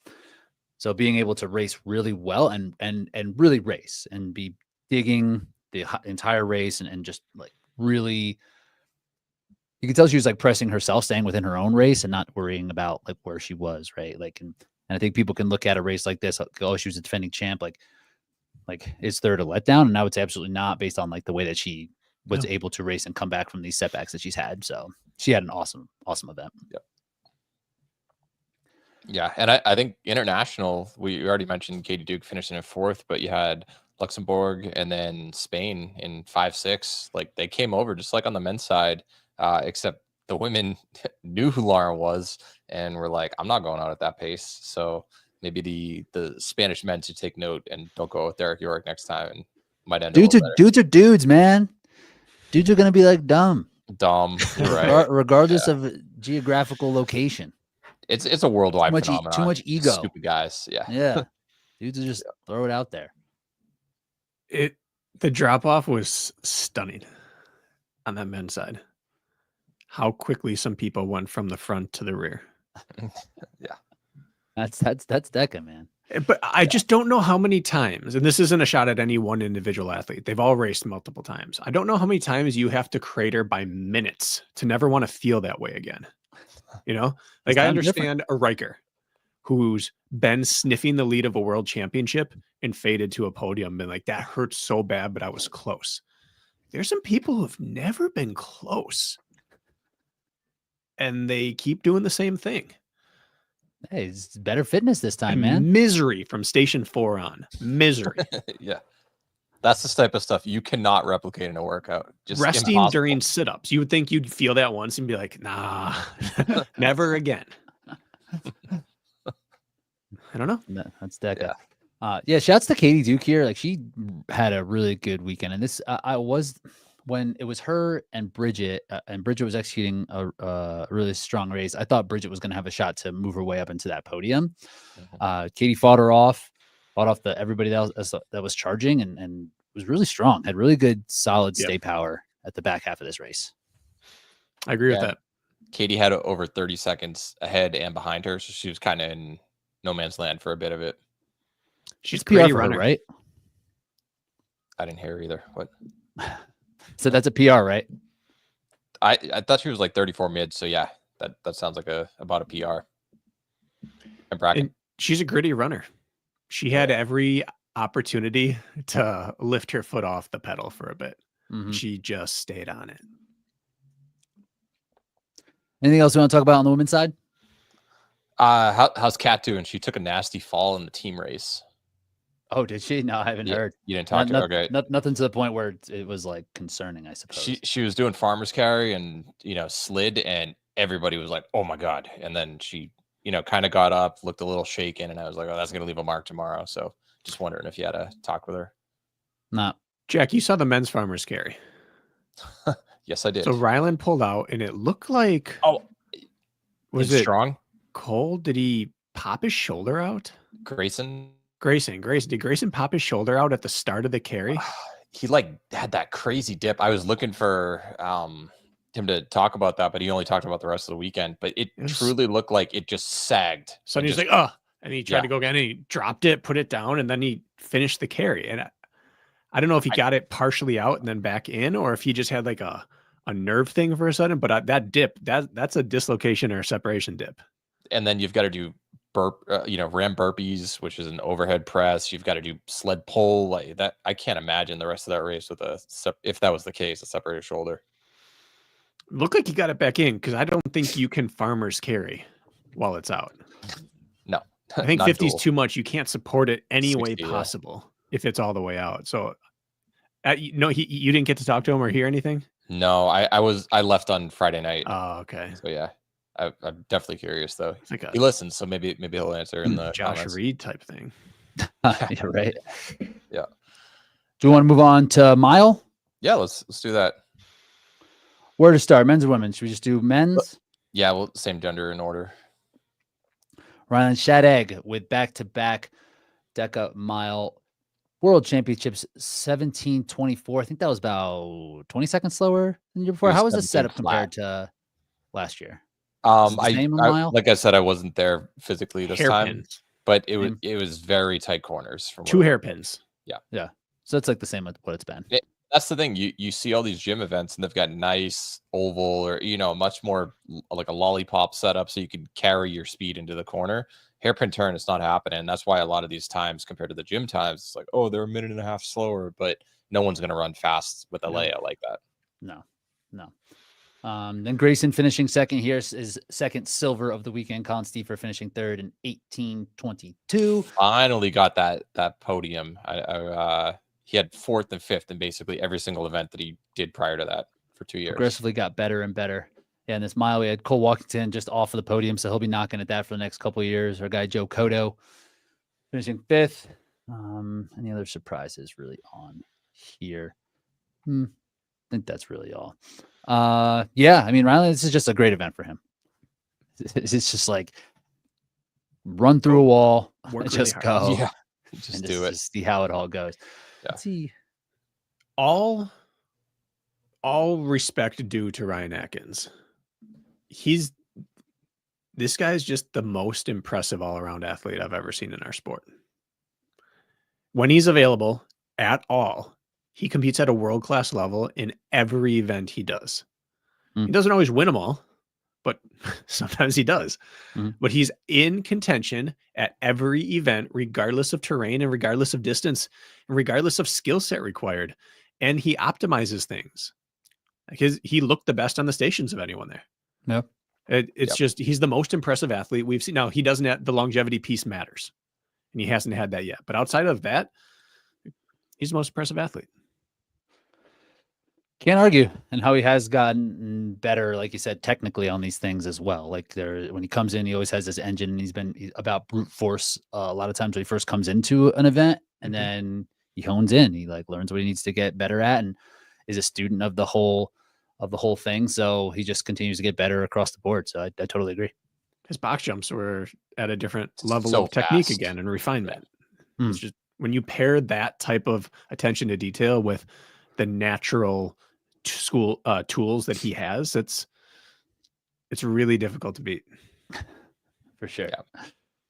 So being able to race really well and really race and be digging the entire race and just like really, you could tell she was like pressing herself, staying within her own race and not worrying about like where she was, right? Like, and I think people can look at a race like this, oh, she was a defending champ, like is third a letdown? And I would say absolutely not, based on like the way that she was able to race and come back from these setbacks that she's had. So she had an awesome event. Yep. Yeah, and I think international, we already mentioned Katie Duke finishing in 4th, but you had Luxembourg and then Spain in 5-6. Like they came over just like on the men's side, except the women knew who Lauren was and were like, I'm not going out at that pace. So maybe the Spanish men should take note and don't go with Derek York next time, and might end up dudes are dudes, man. Dudes are gonna be like dumb, right? regardless of geographical location. It's a worldwide phenomenon. Too much ego. Stupid guys. Yeah. Dudes are just throw it out there. The drop off was stunning on that men's side. How quickly some people went from the front to the rear. Yeah. That's Deka, man. But I just don't know how many times, and this isn't a shot at any one individual athlete. They've all raced multiple times. I don't know how many times you have to crater by minutes to never want to feel that way again. You know, like I understand a Riker who's been sniffing the lead of a world championship and faded to a podium and like, that hurts so bad, but I was close. There's some people who've never been close and they keep doing the same thing. Hey, it's better fitness this time, man. Misery from station 4 on. Misery. Yeah. That's the type of stuff you cannot replicate in a workout. Just resting impossible. During sit-ups. You would think you'd feel that once and be like, nah, never again. I don't know. No, that's Deka. Yeah. Shouts to Katie Duke here. Like she had a really good weekend, and this I was when it was her and Bridget was executing a really strong race. I thought Bridget was going to have a shot to move her way up into that podium. Katie fought off everybody else that was charging and was really strong. Had really good, solid stay power at the back half of this race. I agree with that. Katie had over 30 seconds ahead and behind her, so she was kind of in no man's land for a bit of it. She's PR pretty for runner, her, right? I didn't hear either. What? So that's a PR, right? I thought she was like 34 mid. So yeah, that sounds like about a PR. And bracket. And she's a gritty runner. She had every opportunity to lift her foot off the pedal for a bit. She just stayed on it. Anything else you want to talk about on the women's side? How's Kat doing? She took a nasty fall in the team race. Oh, did she? No, I haven't heard. You didn't talk to her? Okay. Nothing to the point where it was like concerning, I suppose. She was doing farmer's carry and, slid, and everybody was like, oh my God. And then she, kind of got up, looked a little shaken, and I was like, oh, that's going to leave a mark tomorrow. So just wondering if you had a talk with her. No. Jack, you saw the men's farmer's carry. Yes, I did. So Ryland pulled out and it looked like, was it strong? Cole? Did he pop his shoulder out? Grayson. Did Grayson pop his shoulder out at the start of the carry? He had that crazy dip. I was looking for him to talk about that, but he only talked about the rest of the weekend. But it truly looked like it just sagged. So he's like, and he tried to go again and he dropped it, put it down, and then he finished the carry. And I don't know if he got it partially out and then back in, or if he just had like a nerve thing for a sudden. But that dip, that's a dislocation or a separation dip. And then you've got to do ram burpees, which is an overhead press. You've got to do sled pull like that. I can't imagine the rest of that race with if that was the case, a separated shoulder. Looked like he got it back in, because I don't think you can farmer's carry while it's out. No, I think 50 is too much. You can't support it any way possible if it's all the way out. So, you didn't get to talk to him or hear anything? No, I left on Friday night. Oh, okay. So yeah. I'm definitely curious though. Like he listens, so maybe he'll answer in the Josh comments. Reed type thing. Yeah, right. Yeah. Do you want to move on to mile? Yeah, let's do that. Where to start? Men's or women's? Should we just do men's? Yeah, well, same gender in order. Ryland Shadegg with back-to-back Deka Mile World Championships 17:24. I think that was about 20 seconds slower than the year before. How was the setup compared to last year? Like I said, I wasn't there physically this time, but it was very tight corners from 2 hairpins. Yeah. So it's like the same with what it's been. That's the thing. You see all these gym events and they've got nice oval or much more like a lollipop setup so you can carry your speed into the corner. Hairpin turn is not happening. And that's why a lot of these times compared to the gym times, it's like, oh, they're a minute and a half slower, but no one's going to run fast with a layout like that. No. Then Grayson finishing second here is second silver of the weekend. Colin Steefer finishing third in 18:22. Finally got that podium. He had fourth and fifth in basically every single event that he did prior to that for 2 years. Progressively got better and better. Yeah, in this mile we had Cole Walkington just off of the podium, so he'll be knocking at that for the next couple of years. Our guy Joe Cotto finishing fifth. Any other surprises really on here? I think that's really all. Yeah, I mean, Riley, this is just a great event for him. It's just like run through a wall, and just go. Yeah, just do it. Just see how it all goes. Yeah. Let's see. All respect due to Ryan Atkins. This guy's just the most impressive all-around athlete I've ever seen in our sport. When he's available at all, he competes at a world-class level in every event he does. He doesn't always win them all, but sometimes he does. But he's in contention at every event, regardless of terrain and regardless of distance and regardless of skill set required. And he optimizes things. He looked the best on the stations of anyone there. No. It's just, he's the most impressive athlete we've seen. Now, he doesn't have, the longevity piece matters, and he hasn't had that yet. But outside of that, he's the most impressive athlete. Can't argue. And how he has gotten better, like you said, technically on these things as well. Like when he comes in, he always has this engine, and he's about brute force a lot of times when he first comes into an event, and then he hones in. He like learns what he needs to get better at, and is a student of the whole thing. So he just continues to get better across the board. So I totally agree. His box jumps were at a different level so of technique fast. again and refinement. It's just when you pair that type of attention to detail with the natural school tools that he has, it's really difficult to beat. For sure. Yeah.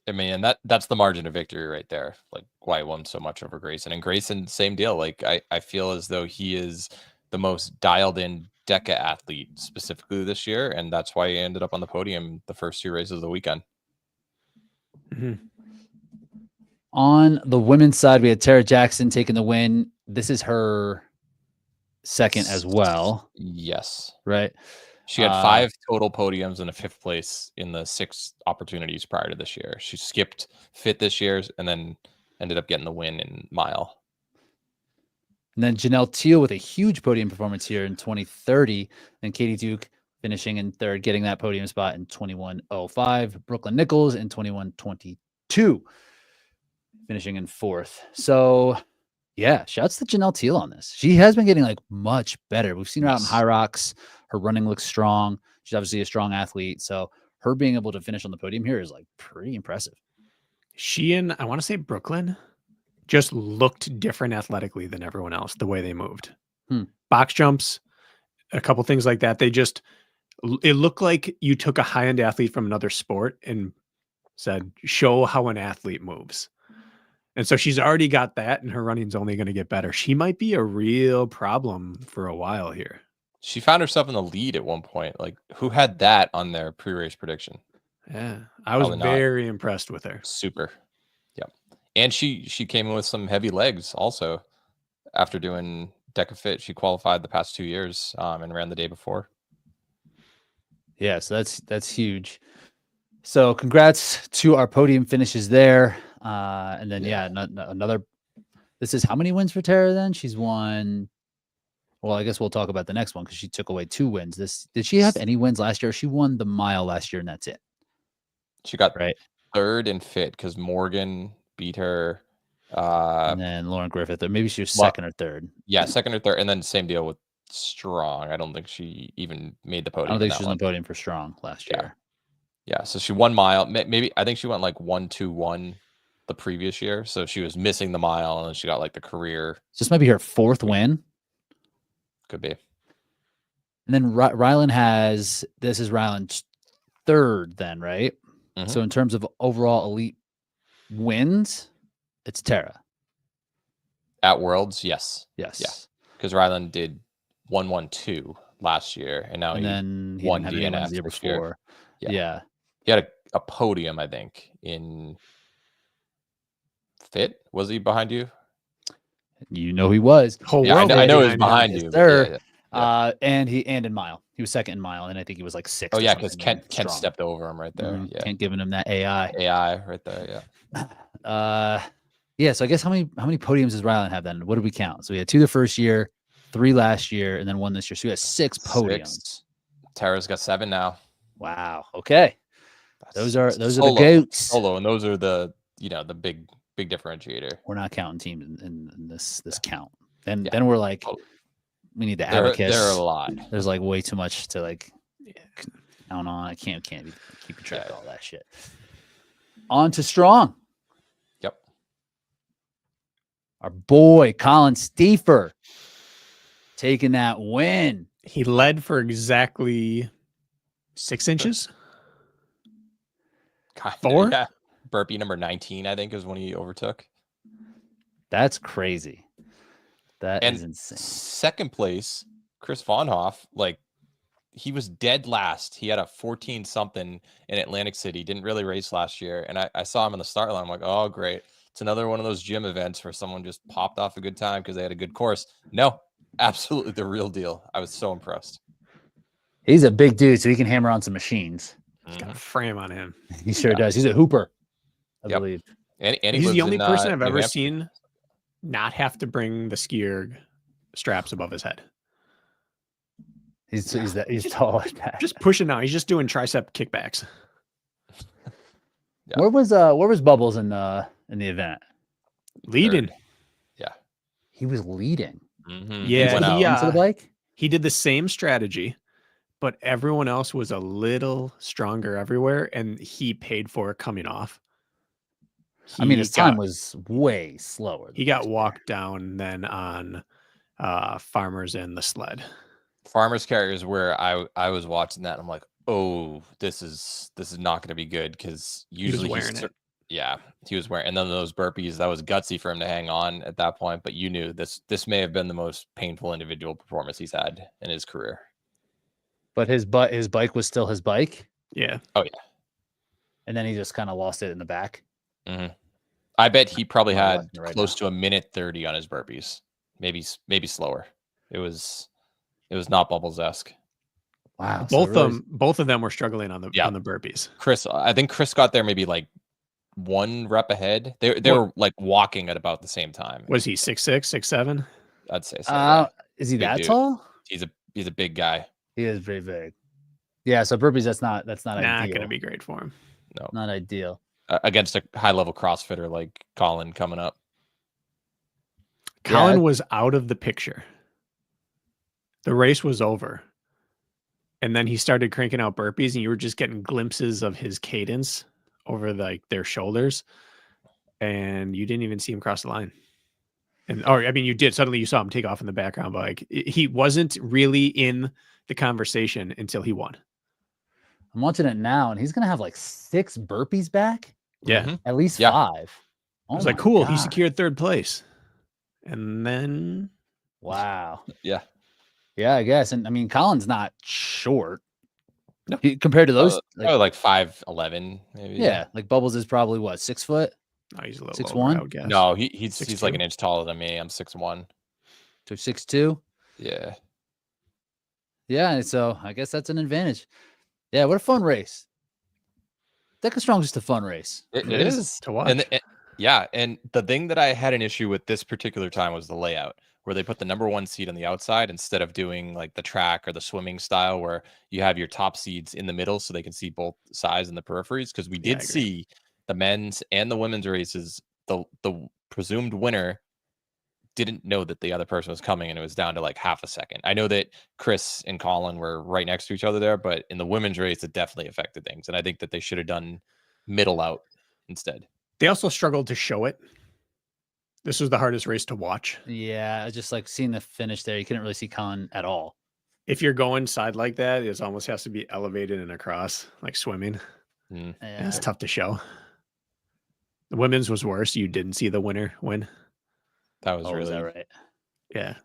I mean, and that's the margin of victory right there. Like why he won so much over Grayson. And Grayson, same deal. Like I feel as though he is the most dialed in DEKA athlete specifically this year, and that's why he ended up on the podium the first 2 races of the weekend. On the women's side, we had Tara Jackson taking the win. This is her second as well. Yes. Right. She had 5 total podiums and a 5th place in the 6 opportunities prior to this year. She skipped fit this year and then ended up getting the win in mile. And then Janelle Teal with a huge podium performance here in 2030. And Katie Duke finishing in third, getting that podium spot in 21:05. Brooklyn Nichols in 21:22, finishing in fourth. So, yeah, shouts to Janelle Teal on this. She has been getting like much better. We've seen her out in High Rocks. Her running looks strong. She's obviously a strong athlete. So her being able to finish on the podium here is like pretty impressive. She and I want to say Brooklyn just looked different athletically than everyone else, the way they moved. Box jumps, a couple things like that. It looked like you took a high-end athlete from another sport and said, show how an athlete moves. And so she's already got that, and her running's only going to get better. She might be a real problem for a while here. She found herself in the lead at one point. Like, who had that on their pre-race prediction? Yeah, I was very impressed with her. Super. Yeah. And she came in with some heavy legs also. After doing DEKAFIT, she qualified the past 2 years and ran the day before. Yeah, so that's huge. So congrats to our podium finishes there. And then, another. This is how many wins for Tara then? She's won. Well, I guess we'll talk about the next one because she took away 2 wins. Did she have any wins last year? She won the mile last year, and that's it. She got third in fit because Morgan beat her. And then Lauren Griffith, or maybe she was second or third. Yeah, second or third. And then same deal with Strong. I don't think she even made the podium. I don't think she was on the podium for Strong last year. Yeah, so she won mile. Maybe I think she went like 1-2-1 the previous year. So she was missing the mile, and then she got like the career. So this might be her 4th win. Could be. And then Rylan this is Rylan's 3rd then, right? So in terms of overall elite wins, it's Tara. At Worlds, yes. Yes. Yeah. Because Rylan did 1-1-2 last year, and now he won DNF the year before. Yeah. He had a podium, I think, in fit. Was he behind you? You know he was. Whole yeah, world I know he was behind you. Sir. And in mile. He was second in mile, and I think he was like sixth. Oh or yeah, because something Kent strong. stepped over him right there. Mhm. Yeah, Kent giving him that AI. AI right there. Yeah. Yeah. So I guess how many podiums does Ryland have then? What did we count? So we had 2 the first year, 3 last year, and then 1 this year. So we had 6 podiums. Tara's got 7 now. Wow. Okay. Those are the Solo, goats. Solo, and those are the the big differentiator. We're not counting teams in this count. Then we're like, we need the There abacus. are a lot. There's like way too much to like count on. I can't be keeping track of all that shit. On to strong. Yep. Our boy Colin Stiefer taking that win. He led for exactly 6 inches. 4? Yeah. Burpee number 19, I think, is when he overtook. That's crazy. That is insane. Second place, Chris Vonhoff, like he was dead last. He had a 14 something in Atlantic City. Didn't really race last year. And I saw him in the start line. I'm like, oh, great. It's another one of those gym events where someone just popped off a good time because they had a good course. No, absolutely the real deal. I was so impressed. He's a big dude, so he can hammer on some machines. He's got a frame on him. He sure does. He's a hooper, I believe. And he's the only person I've ever seen not have to bring the skier straps above his head. He's tall as that. Just pushing out. He's just doing tricep kickbacks. Where was Bubbles in the event? Leading. Third. Yeah. He was leading. Mm-hmm. Yeah, into the bike. He did the same strategy, but everyone else was a little stronger everywhere, and he paid for it coming off. His time was way slower. He got walked down then on Farmers and the sled. Farmers Carriers, where I was watching that, and I'm like, oh, this is not going to be good because usually he was wearing, and then those burpees, that was gutsy for him to hang on at that point. But you knew this may have been the most painful individual performance he's had in his career. But his bike was still his bike. Yeah. Oh yeah. And then he just kind of lost it in the back. Mm-hmm. I bet he probably had close to 1:30 on his burpees, maybe slower. It was not Bubbles-esque. Wow. Both of them were struggling on the burpees. I think Chris got there maybe like 1 rep ahead. They were like walking at about the same time. Was he 6'6", 6'7"? I'd say so. Is he big that dude. tall? He's a big guy. He is pretty big. Yeah, so burpees, that's not ideal. Not going to be great for him. No, not ideal. Against a high level CrossFitter like Colin coming up. Colin was out of the picture. The race was over. And then he started cranking out burpees, and you were just getting glimpses of his cadence over their shoulders. And you didn't even see him cross the line. You did. Suddenly you saw him take off in the background, but he wasn't really in the conversation until he won. I'm watching it now, and he's going to have like 6 burpees back. Yeah. At least 5. I was like, cool. God. He secured 3rd place. And then. Wow. Yeah. Yeah, I guess. And Colin's not short. No. Compared to those. Like 5'11", maybe. Yeah. Like Bubbles is probably what, 6 foot? No, he's a little 6'1". I would guess. No, he's like an inch taller than me. I'm 6'1". So 6'2". Yeah. Yeah. So I guess that's an advantage. Yeah. What a fun race. Deka Strong's just a fun race. It is to watch. And the thing that I had an issue with this particular time was the layout, where they put the number 1 seed on the outside instead of doing like the track or the swimming style where you have your top seeds in the middle so they can see both sides and the peripheries. Because we did see the men's and the women's races, the presumed winner didn't know that the other person was coming, and it was down to like half a second. I know that Chris and Colin were right next to each other there, but in the women's race, it definitely affected things. And I think that they should have done middle out instead. They also struggled to show it. This was the hardest race to watch. Yeah, just like seeing the finish there, you couldn't really see Colin at all. If you're going side like that, it almost has to be elevated and across, like swimming. Yeah. It's tough to show. The women's was worse. You didn't see the winner win. That was really is that right? Yeah.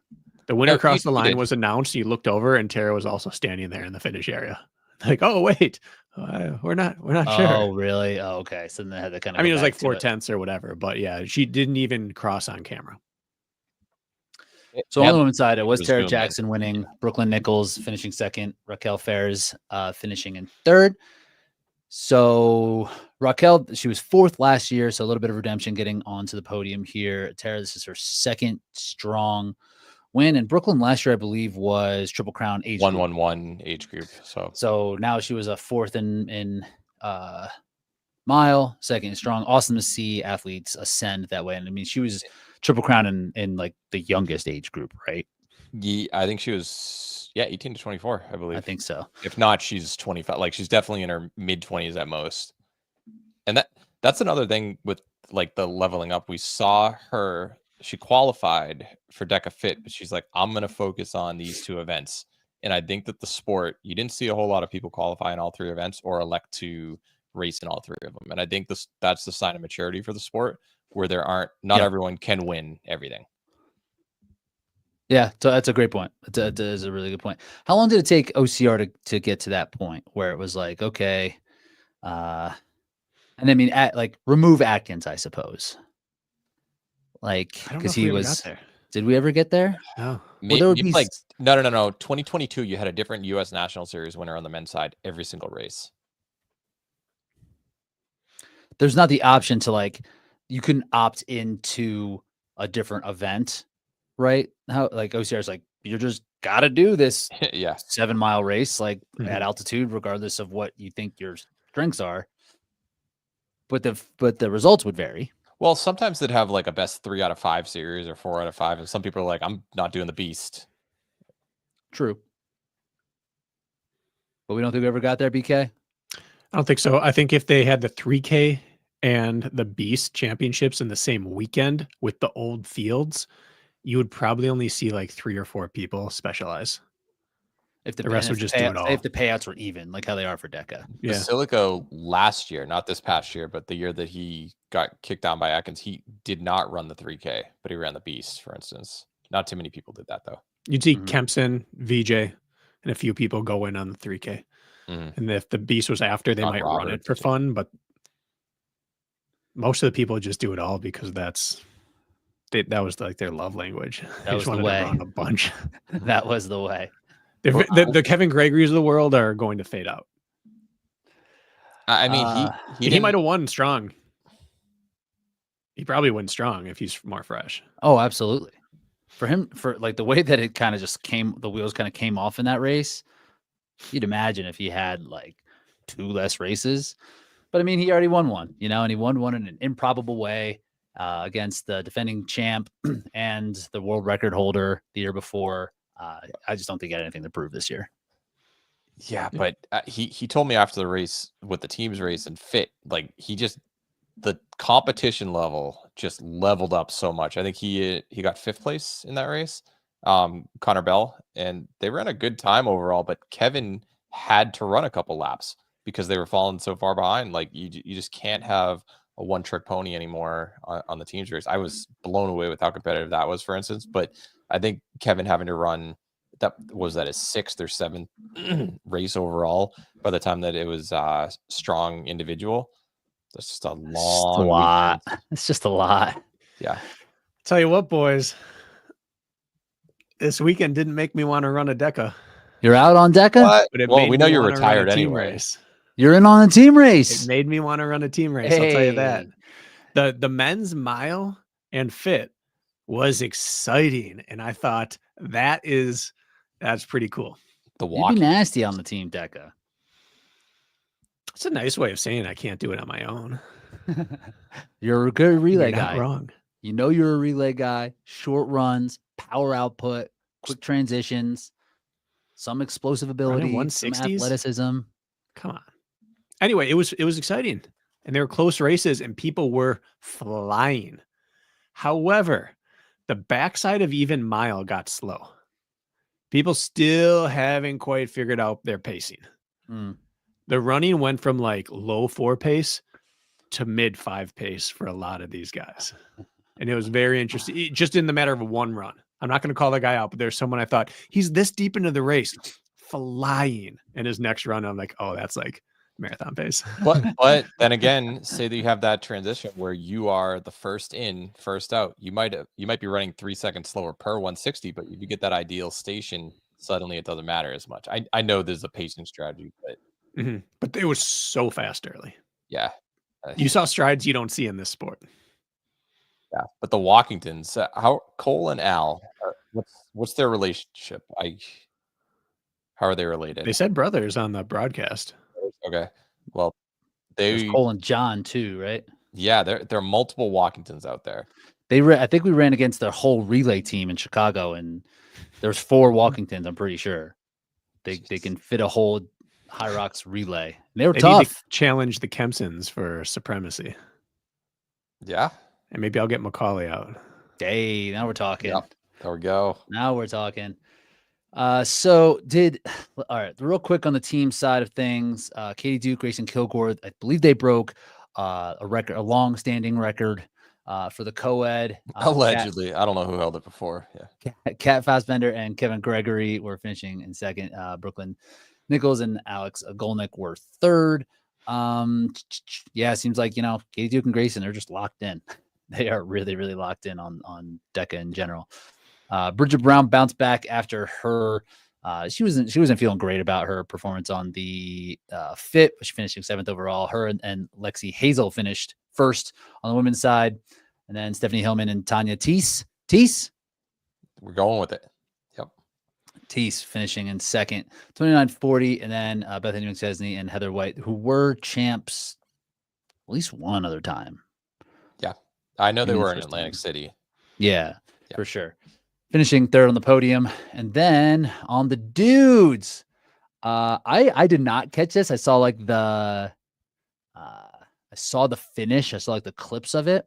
The winner across the line was announced. You looked over, and Tara was also standing there in the finish area. Like, oh wait, we're not sure. Oh really? Oh, okay. So then they had to kind of. It was like 4/10 or whatever, but yeah, she didn't even cross on camera. So on the women's side, it was Tara Resume it. Jackson winning, Brooklyn Nichols finishing second, Raquel Ferris finishing in third. So Raquel, she was fourth last year, so a little bit of redemption getting onto the podium here. Tara, this is her second strong win. And Brooklyn last year, I believe, was Triple Crown age group. 111 age group. So now she was a fourth in mile, second strong. Awesome to see athletes ascend that way. And I mean, she was Triple Crown in like the youngest age group, right? Yeah, I think she was 18 to 24, I believe. I think so. If not, she's 25. Like she's definitely in her mid 20s at most. And that's another thing with like the leveling up. We saw her, she qualified for DEKAFIT, but she's like, I'm going to focus on these two events. And I think that the sport, you didn't see a whole lot of people qualify in all three events or elect to race in all three of them. And I think that's the sign of maturity for the sport, where not everyone can win everything. Yeah, so that's a great point. That is a really good point. How long did it take OCR to get to that point where it was like, okay, and I mean, remove Atkins, I suppose. Like, because he was. Did we ever get there? No. Well, there would be like no. 2022, you had a different U.S. National Series winner on the men's side every single race. There's not the option to like, you can opt into a different event, right? How like OCR is like, you're just got to do this 7-mile race, like at altitude, regardless of what you think your strengths are. But the results would vary. Well, sometimes they'd have like a best 3 out of 5 series or 4 out of 5. And some people are like, I'm not doing the beast. True. But we don't think we ever got there, BK? I don't think so. I think if they had the 3K and the Beast Championships in the same weekend with the old fields, you would probably only see like 3 or 4 people specialize. If the rest would just do it all. If the payouts were even, like how they are for DEKA. Yeah. Basilico last year, not this past year, but the year that he got kicked down by Atkins, he did not run the 3K, but he ran the Beast, for instance. Not too many people did that, though. You'd see Kempson, VJ, and a few people go in on the 3K. And if the Beast was after, they might run it for fun, but most of the people just do it all because that was like their love language. That was the way. Run a bunch. That was the way. The Kevin Gregory's of the world are going to fade out. I mean, he might have won strong. He probably went strong if he's more fresh. Oh, absolutely. For him, for like the way that it kind of just the wheels kind of came off in that race. You'd imagine if he had like 2 less races, but I mean, he already won one, and he won one in an improbable way against the defending champ and the world record holder the year before. I just don't think he had anything to prove this year. Yeah, but he told me after the race with the team's race and fit, like the competition level just leveled up so much. I think he got 5th place in that race. Connor Bell, and they ran a good time overall, but Kevin had to run a couple laps because they were falling so far behind. Like you just can't have a one-trick pony anymore on the team's race. I was blown away with how competitive that was, for instance. But I think Kevin having to run that his 6th or 7th race overall by the time that it was strong individual. That's just a lot. It's just a lot. Yeah. Tell you what, boys. This weekend didn't make me want to run a DEKA. You're out on DEKA? Well, we know you're retired anyway. You're in on a team race. It made me want to run a team race. I'll tell you that. The men's mile and fit was exciting. And I thought that's pretty cool. You'd be nasty on the team DEKA. It's a nice way of saying I can't do it on my own. You're a good relay guy. Not wrong. You're a relay guy. Short runs, power output, quick transitions, some explosive ability, some athleticism. Come on. Anyway, it was exciting, and they were close races, and people were flying. However, the backside of even mile got slow. People still haven't quite figured out their pacing. The running went from like low 4 pace to mid 5 pace for a lot of these guys. And it was very interesting, just in the matter of one run. I'm not going to call that guy out, but there's someone I thought he's this deep into the race, flying. And his next run, I'm like, oh, that's marathon pace. But then again, say that you have that transition where you are the first in, first out. You might be running 3 seconds slower per 160, but if you get that ideal station, suddenly it doesn't matter as much. I know there's a pacing strategy, but but it was so fast early. yeah, You saw strides you don't see in this sport. yeah. But the Walkingtons, how Cole and Al, what's their relationship? How are they related? They said brothers on the broadcast. Okay, well, There's Cole and John too, right? Yeah, there are multiple Walkingtons out there. I think we ran against their whole relay team in Chicago, and there's 4 Walkingtons. I'm pretty sure they can fit a whole High Rocks relay. And they were tough. Need to challenge the Kempsons for supremacy. Yeah, and maybe I'll get Macaulay out. Hey, now we're talking. Yep. There we go. Now we're talking. All right, real quick on the team side of things, Katie Duke, Grayson Kilgore, I believe they broke a long-standing record for the co-ed. Allegedly. I don't know who held it before. Yeah. Kat Fassbender and Kevin Gregory were finishing in second. Brooklyn Nichols and Alex Golnick were third. Yeah, it seems like, Katie Duke and Grayson, they're just locked in. They are really, really locked in on DEKA in general. Bridget Brown bounced back after her. She wasn't feeling great about her performance on the FIT, but she finishing 7th overall. Her and Lexi Hazel finished first on the women's side, and then Stephanie Hillman and Tanya Teese. We're going with it. Yep. Teese finishing in second, 29:40, and then Bethany McChesney and Heather White, who were champs at least one other time. Yeah, I know they were in Atlantic City. Yeah, for sure. Finishing third on the podium. And then on the dudes, I did not catch this. I saw the finish. I saw the clips of it.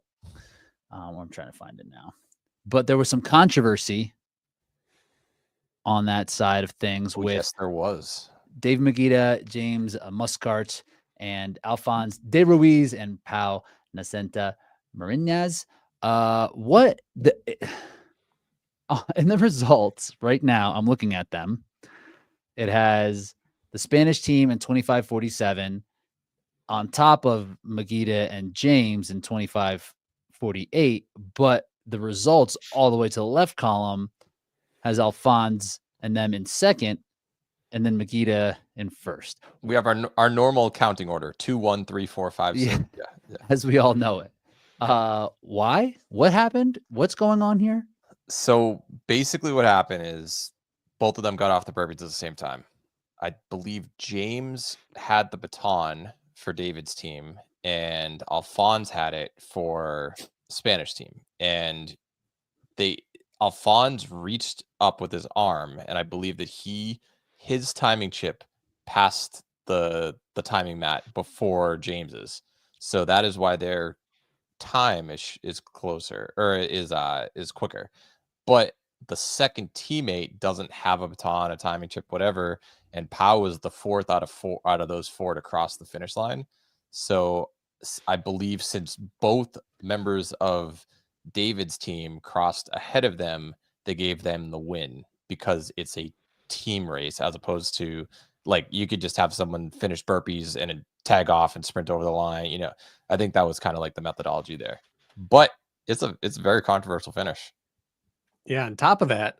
I'm trying to find it now. But there was some controversy on that side of things with yes, there was Dave Magida, James Muscart, and Alphonse De Ruiz and Pau Nacenta Marinas. And the results right now, I'm looking at them. It has the Spanish team in 25:47 on top of Magida and James in 25:48. But the results all the way to the left column has Alphonse and them in second, and then Magida in first. We have our normal counting order: 2, 1, 3, 4, 5, 6. Yeah. As we all know it. Why? What happened? What's going on here? So basically what happened is both of them got off the burpees at the same time. I believe James had the baton for David's team and Alphonse had it for Spanish team. And Alphonse reached up with his arm, and I believe that his timing chip passed the timing mat before James's. So that is why their time is closer, or is quicker. But the second teammate doesn't have a baton, a timing chip, whatever, and Pau was the 4th out of those 4 to cross the finish line. So I believe since both members of David's team crossed ahead of them, they gave them the win because it's a team race, as opposed to you could just have someone finish burpees and tag off and sprint over the line. I think that was kind of the methodology there, but it's a very controversial finish. Yeah, on top of that,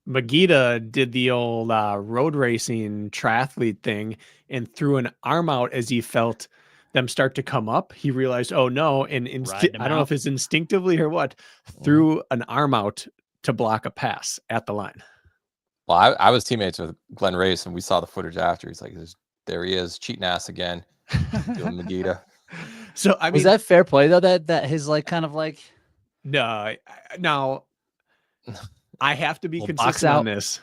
Magida did the old road racing triathlete thing and threw an arm out as he felt them start to come up. He realized, oh no, and I don't know if it's instinctively or what, threw an arm out to block a pass at the line. Well, I was teammates with Glenn Race, and we saw the footage after. He's like, there he is, cheating ass again, doing Magida. So I mean, was that fair play though? That his no. Now I have to be consistent on this.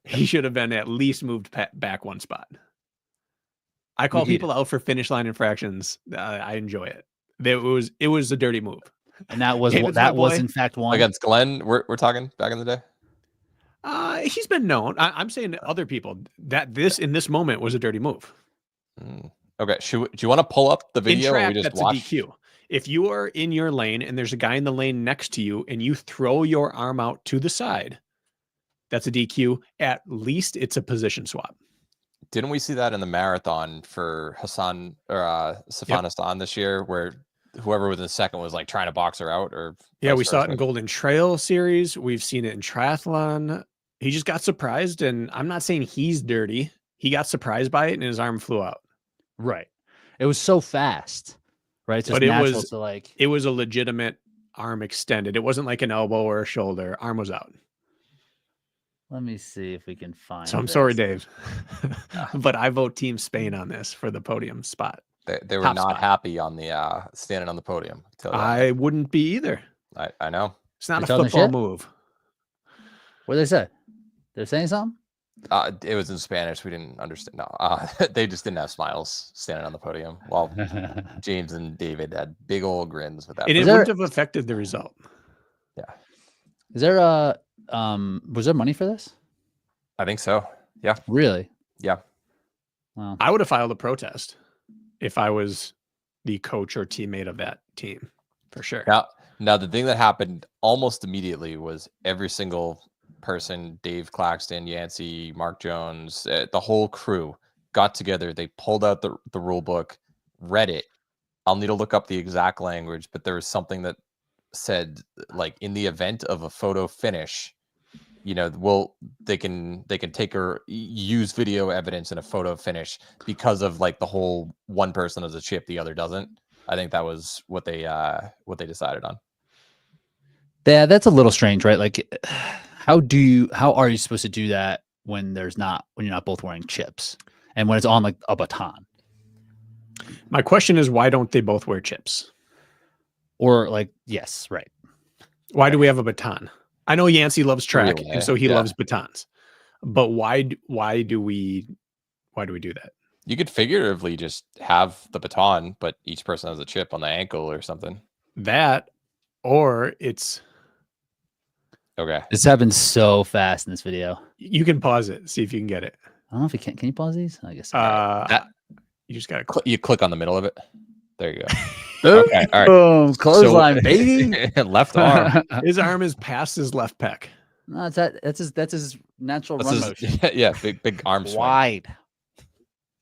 He should have been at least moved back one spot. I call people out for finish line infractions. I enjoy it. It was a dirty move, and that was in fact one against Glenn. We're talking back in the day. He's been known. I'm saying to other people that in this moment was a dirty move. Okay. Do you want to pull up the video? In track, that's a DQ. If you are in your lane and there's a guy in the lane next to you and you throw your arm out to the side, that's a DQ. At least it's a position swap. Didn't we see that in the marathon for Hassan or Safan Hassan this year, where whoever was in second was like trying to box her out? Or Yeah, we vice saw it in versa? Golden Trail Series. We've seen it in triathlon. He just got surprised, and I'm not saying he's dirty. He got surprised by it, and his arm flew out. Right. It was so fast, right? It's just But it natural was to like. it was a legitimate arm extended. It wasn't like an elbow or a shoulder. Arm was out. Let me see if we can find. So I'm this. sorry, Dave, but I vote Team Spain on this for the podium spot. They were Top not spot. happy on the standing on the podium. I'll tell you that. I wouldn't be either. I know. It's not They're a talking football shit? move. What did they say? They're saying something? It was in Spanish. We didn't understand. No, they just didn't have smiles standing on the podium, while James and David had big old grins with that. And it there- wouldn't have affected the result. Yeah, Is there was there money for this? I think so. Yeah, Really? yeah. Wow. I would have filed a protest if I was the coach or teammate of that team, for sure. Now the thing that happened almost immediately was every single person, Dave Claxton, Yancey, Mark Jones, the whole crew got together. They pulled out the rule book, read it. I'll need to look up the exact language, but there was something that said, like, in the event of a photo finish, they can take or use video evidence in a photo finish because of like the whole one person has a chip, the other doesn't. I think that was what they decided on. Yeah, that's a little strange, right? Like, how are you supposed to do that when you're not both wearing chips and when it's on like a baton? My question is, why don't they both wear chips? Or like, yes, right. Why do we have a baton? I know Yancey loves track, Relay, and so he yeah. loves batons. But why do we do that? You could figuratively just have the baton, but each person has a chip on the ankle or something. That, or it's Okay. This happened so fast in this video. you can pause it, see if you can get it. I don't know if you can. Can you pause these? I guess. I got it. You just gotta You click on the middle of it. There you go. Okay, all right. Boom, clothesline, baby. Left arm. His arm is past his left pec. No, that's his natural run motion. Yeah, big arm swing. Wide.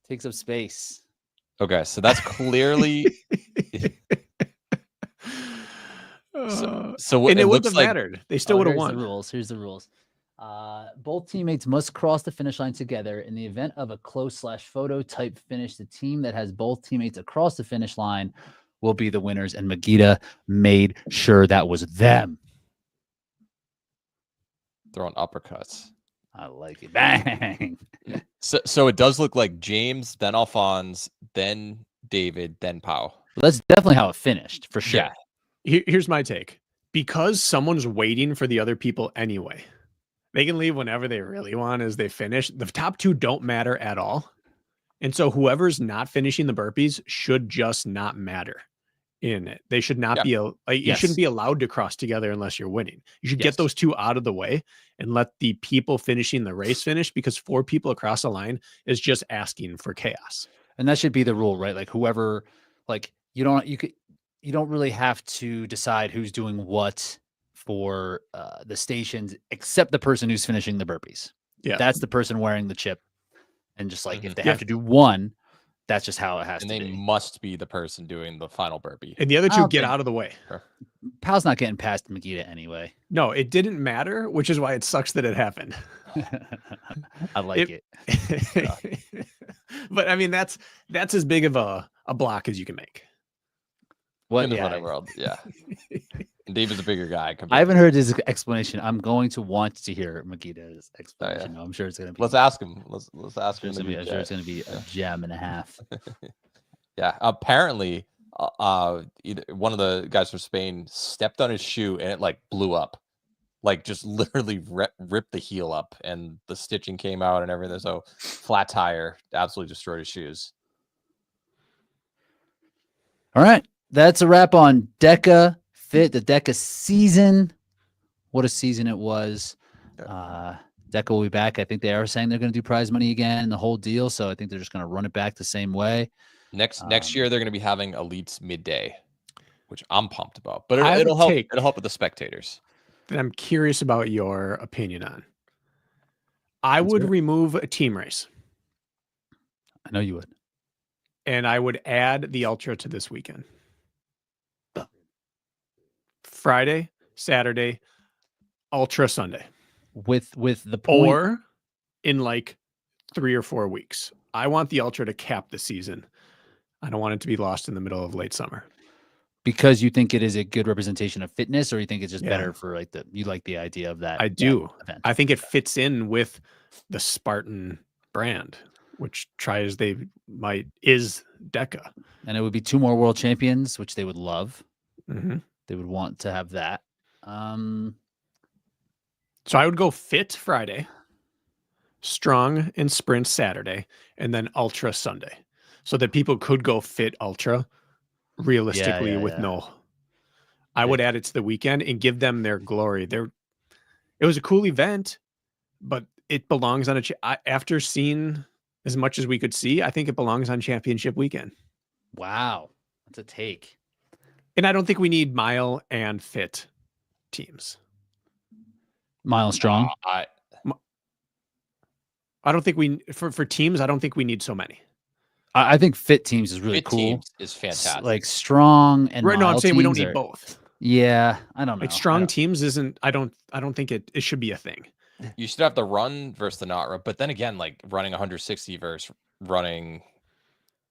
Takes up space. Okay, so that's clearly so and it wouldn't looks have like mattered. They still would have Here's won. the rules. Here's the rules. Both teammates must cross the finish line together. In the event of a close/photo type finish, the team that has both teammates across the finish line will be the winners. And Magida made sure that was them. throwing uppercuts. I like it. Bang. So it does look like James, then Alphonse, then David, then Pau. Well, that's definitely how it finished, for sure. Yeah. Here's my take. Because someone's waiting for the other people anyway, they can leave whenever they really want as they finish. The top two don't matter at all. And so whoever's not finishing the burpees should just not matter in it. They should not be you shouldn't be allowed to cross together unless you're winning. You should get those two out of the way and let the people finishing the race finish, because 4 people across the line is just asking for chaos. And that should be the rule, right? Like whoever, like you don't really have to decide who's doing what for the stations, except the person who's finishing the burpees. Yeah. That's the person wearing the chip. And just like, if they have to do one, that's just how it has And to they be. must be the person doing the final burpee. And the other I two don't get think- out of the way. Pal's not getting past Magida anyway. No, it didn't matter, which is why it sucks that it happened. I like it. But I mean, that's as big of a block as you can make. What? In the Yeah. running world, yeah. And David's a bigger guy. I haven't heard his explanation. I'm going to want to hear Magida's explanation. yeah. I'm sure it's going to be. Let's ask him. Let's ask him. I'm sure it's going to be a gem and a half. Yeah. Apparently, one of the guys from Spain stepped on his shoe and it like blew up, like just literally ripped the heel up, and the stitching came out and everything. So flat tire absolutely destroyed his shoes. All right. That's a wrap on DEKAFIT, the DEKA season. What a season it was. DEKA will be back. I think they are saying they're going to do prize money again, the whole deal. So I think they're just going to run it back the same way. Next year they're going to be having elites midday, which I'm pumped about. But I have it'll a help. take. It'll help with the spectators. That I'm curious about your opinion on. I Let's would hear it. remove a team race. I know you would. And I would add the Ultra to this weekend. Friday, Saturday, Ultra Sunday. With the point, Or in like 3 or 4 weeks. I want the Ultra to cap the season. I don't want it to be lost in the middle of late summer. because you think it is a good representation of fitness, or you think it's just Yeah. better for like you like the idea of that? I do. that event? I think it fits in with the Spartan brand, which is DEKA. And it would be 2 more world champions, which they would love. Mhm. They would want to have that. So I would go fit Friday, strong and sprint Saturday, and then ultra Sunday, so that people could go fit ultra realistically yeah, with yeah. no. I would add it to the weekend and give them their glory. It was a cool event, but it belongs on after seeing as much as we could see, I think it belongs on championship weekend. Wow, that's a take. And I don't think we need mile and fit teams. Mile strong. I don't think for teams, I don't think we need so many. I think fit teams is really Fit cool. teams is fantastic. Like strong and Right. No, I'm mile saying we don't teams need are- both. Yeah, I don't know. Like strong teams isn't. I don't think it should be a thing. You should have the run versus the not run, but then again, like running 160 versus running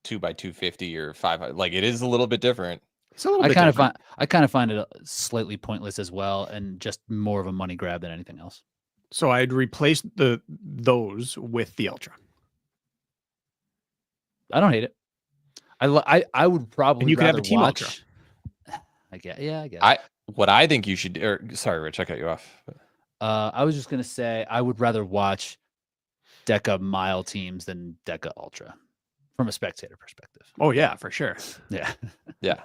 2x250 or 5, like it is a little bit different. It's a little I bit kind of different. find it slightly pointless as well, and just more of a money grab than anything else. So I'd replace those with the ultra. I don't hate it. I would probably And you could have a rather team watch. ultra. I guess. What I think you should, or sorry, Rich, I cut you off. I was just gonna say I would rather watch DEKA mile teams than DEKA ultra from a spectator perspective. Oh yeah, for sure. Yeah. Yeah.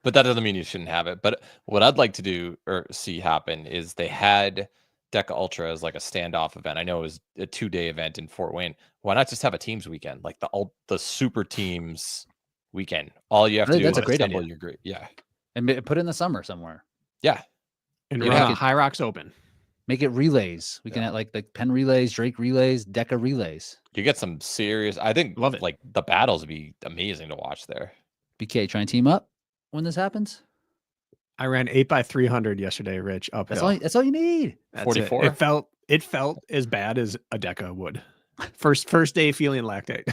But that doesn't mean you shouldn't have it. But what I'd like to do or see happen is they had DEKA Ultra as like a standoff event. I know it was a 2-day event in Fort Wayne. Why not just have a teams weekend, like the super teams weekend? All you have to do That's is a great assemble idea. your group. Yeah. And put it in the summer somewhere. Yeah. And You run make a it- High Rocks Open. Make it relays. We can Yeah. have like Penn relays, Drake relays, DEKA relays. You get some serious, I think Love it. like the battles would be amazing to watch there. BK, try and team up when this happens. I ran 8x300 yesterday, Rich, uphill. That's all you need. That's 44? It felt as bad as a DEKA would. First day feeling lactate.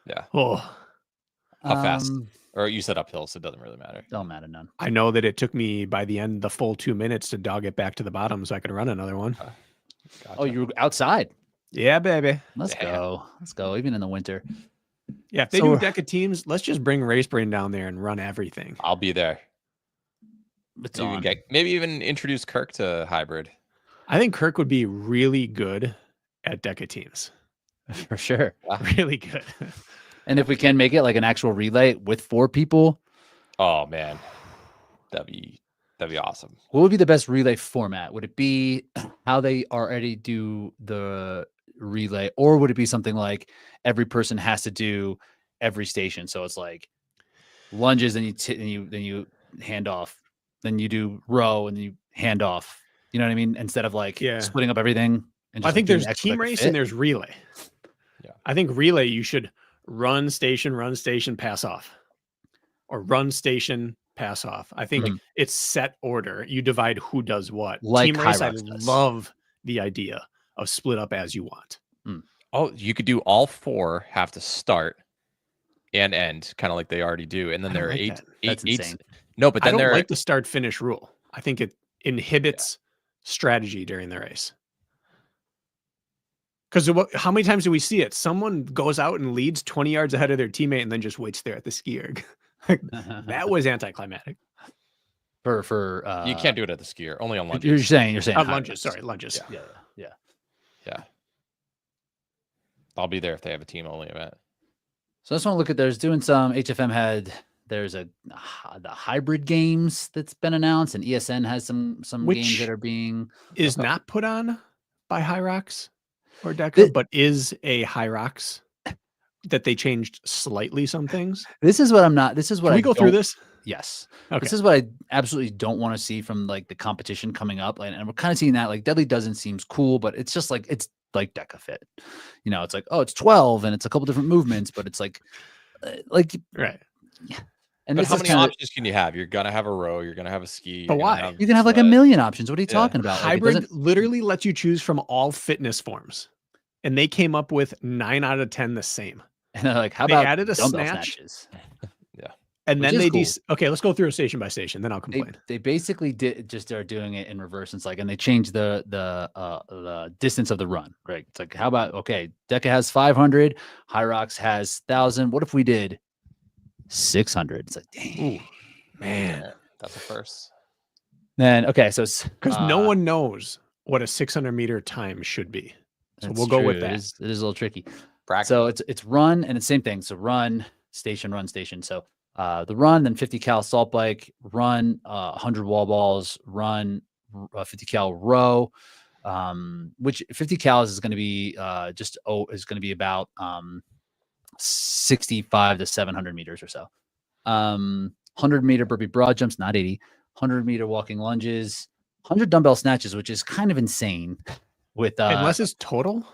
Yeah. Oh, How fast? Um, Or you said uphill, so it doesn't really matter. Don't matter none. I know that it took me by the end the full 2 minutes to dog it back to the bottom so I could run another one. Gotcha. Oh, you were outside. Yeah, baby. Let's Damn. go. Let's go. Even in the winter. Yeah, if they So- do DEKA teams, let's just bring Race Brain down there and run everything. I'll be there. It's So you on. can maybe even introduce Kirk to hybrid. I think Kirk would be really good at DEKA teams. For sure. Really good. And if we can make it like an actual relay with 4 people, Oh man, that'd be awesome. what would be the best relay format? Would it be how they already do the relay, or would it be something like every person has to do every station? So it's like lunges, and then you hand off, then you do row, and then you hand off. You know what I mean? Instead of like Yeah. splitting up everything. And I just think doing there's extra team like a race fit. and there's relay. Yeah. I think relay, you should run station, pass off. Or run station, pass off. I think Mhm. it's set order. You divide who does what. Like team race, I Hyrox does. love the idea of split up as you want. Oh, you could do all 4 have to start and end, kind of like they already do, and then I don't there are like eight. that. That's eight- insane. No, but I then don't there. like the start finish rule. I think it inhibits strategy during the race. Because how many times do we see it? Someone goes out and leads 20 yards ahead of their teammate and then just waits there at the ski erg. That was anticlimactic. for you can't do it at the skier, only on lunges. You're saying Lunges. hybrids. Sorry, lunges. Yeah. I'll be there if they have a team only event. So I just want to look at. There's doing some HFM there's the hybrid games that's been announced, and ESN has some games Which that are being. Is not put on by Hyrox or DEKA, The- but is a Hyrox that they changed slightly some things. This is what I'm not. This is what Can I we go through don't- this? Yes. Okay. This is what I absolutely don't want to see from like the competition coming up. And we're kind of seeing that like Deadly Dozen seems cool, but it's just like it's like DEKAFIT. You know, it's like, oh, it's 12 and it's a couple different movements, but it's like Right. yeah. And But this how is many kinda, options can you have? You're gonna have a row. You're gonna have a ski. But You're gonna why? have you can have like a sled. million options. What are you Yeah. talking about? Like, it Hybrid doesn't, literally lets you choose from all fitness forms, and they came up with 9 out of 10 the same. and they're like, how They about added a dumbbell snatch, snatches? and Which then is they cool. okay. Let's go through it station by station. Then I'll They complain. they basically did just are doing it in reverse. It's like, and they changed the distance of the run. Right? It's like, how about okay, Deca has 500, High Rocks has 1,000. What if we did 600? It's like, dang. Ooh, man, Yeah, that's a first. Then okay, so because no one knows what a 600-meter time should be. So that's we'll go with true. that. It is a little tricky. Bracket. So it's run and it's same thing. So run station. So the run, then 50 cal salt bike, run 100 wall balls, run 50 cal row, which 50 cals is going to be is going to be about 65 to 700 meters or so. 100-meter burpee broad jumps, not 80. 100-meter walking lunges, 100 dumbbell snatches, which is kind of insane. With Unless it's total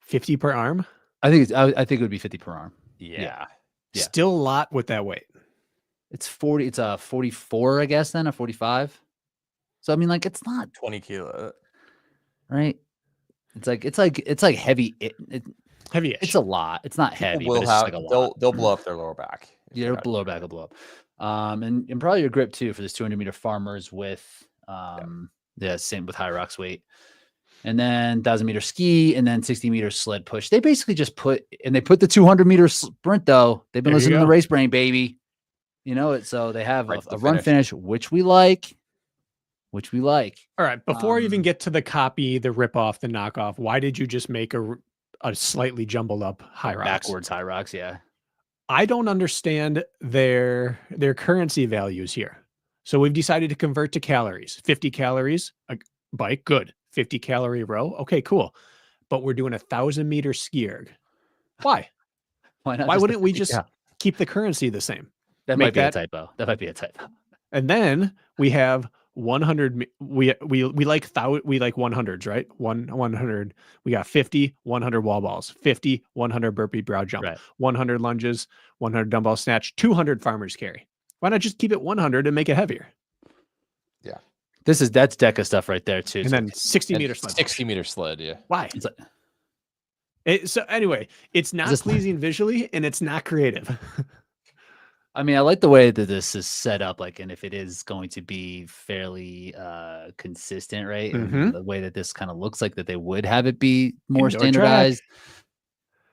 50 per arm. I think it would be 50 per arm. Yeah. Yeah. Still a lot with that weight. It's 40. It's a 44, I guess. Then a 45. So I mean, like, it's not 20 kilo. right. It's like heavy. Heavy. It's a lot. It's not heavy, but Will it's have just like a lot. they'll blow up their lower back. if you Your got it. lower back will blow up. And probably your grip too for this 200-meter farmers with same with High Rocks weight. And then 1,000-meter ski, and then 60-meter sled push. They basically just put the 200-meter sprint though. They've been There you listening to go. Race Brain, baby. You know it. So they have Right to a the run finish. finish, which we like. All right. Before I even Um, get to the copy, the rip off, the knockoff, why did you just make a slightly jumbled up High Rocks? Backwards High Rocks, yeah. I don't understand their currency values here. So we've decided to convert to calories. 50 calories a bike, good. 50 calorie row, okay, cool. But we're doing 1,000-meter ski erg. Why? Why not? Why just wouldn't we 50 just cal? keep the currency the same? That make might be that- a typo. That might be a typo. And then we have 100. We like 100s, right? 100. We got 50, 100 wall balls, 50, 100 burpee brow jump, Right. 100 lunges, 100 dumbbell snatch, 200 farmers carry. Why not just keep it 100 and make it heavier? That's DEKA stuff right there too. And So then 60-meter And sled. 60-meter sled. Yeah. Why? it's like, So anyway, it's not this- pleasing visually and it's not creative. I mean, I like the way that this is set up, like, and if it is going to be fairly consistent, right? And Mhm. the way that this kind of looks like that they would have it be more Indoor track. standardized.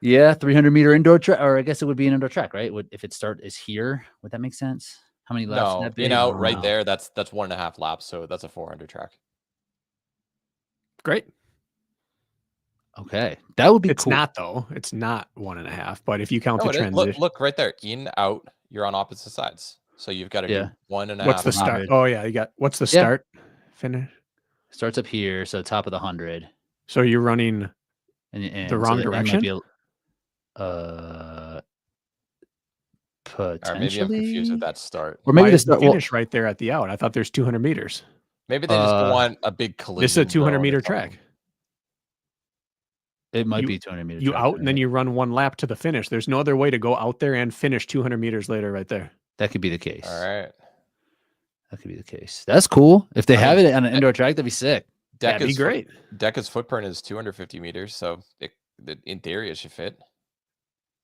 Yeah, 300-meter indoor track, or I guess it would be an indoor track, right? If it is here, would that make sense? How many laps? would No, that be? you I know, don't right know. there, that's 1.5 laps, so that's a 400 track. Great. Okay, that would be It's cool. not though. It's not 1.5. But if you count No, the it is. transition, Look right there. In, out, you're on opposite sides. So you've got to Yeah. do 1.5. what's the start? 100. Oh yeah, you got what's the Yeah. start? Finish. Starts up here, so top of the 100, So you're running and The so wrong the end might direction? be Or maybe I'm confused potentially, with that start. or maybe why the is the start. Well, finish right there at the out. I thought there's 200 meters. Maybe they just don't Uh, want a big collision. This is a zone or 200-meter something. track. it might you- be 200 meters. You out and then you run one lap to the finish. There's no other way to go out there and finish 200 meters later right there. That could be the case. All right. That could be the case. That's cool. If they I have mean, it on an indoor track, that'd be sick. That'd be Deca's great. Deca's footprint is 250 meters, so in theory it should fit.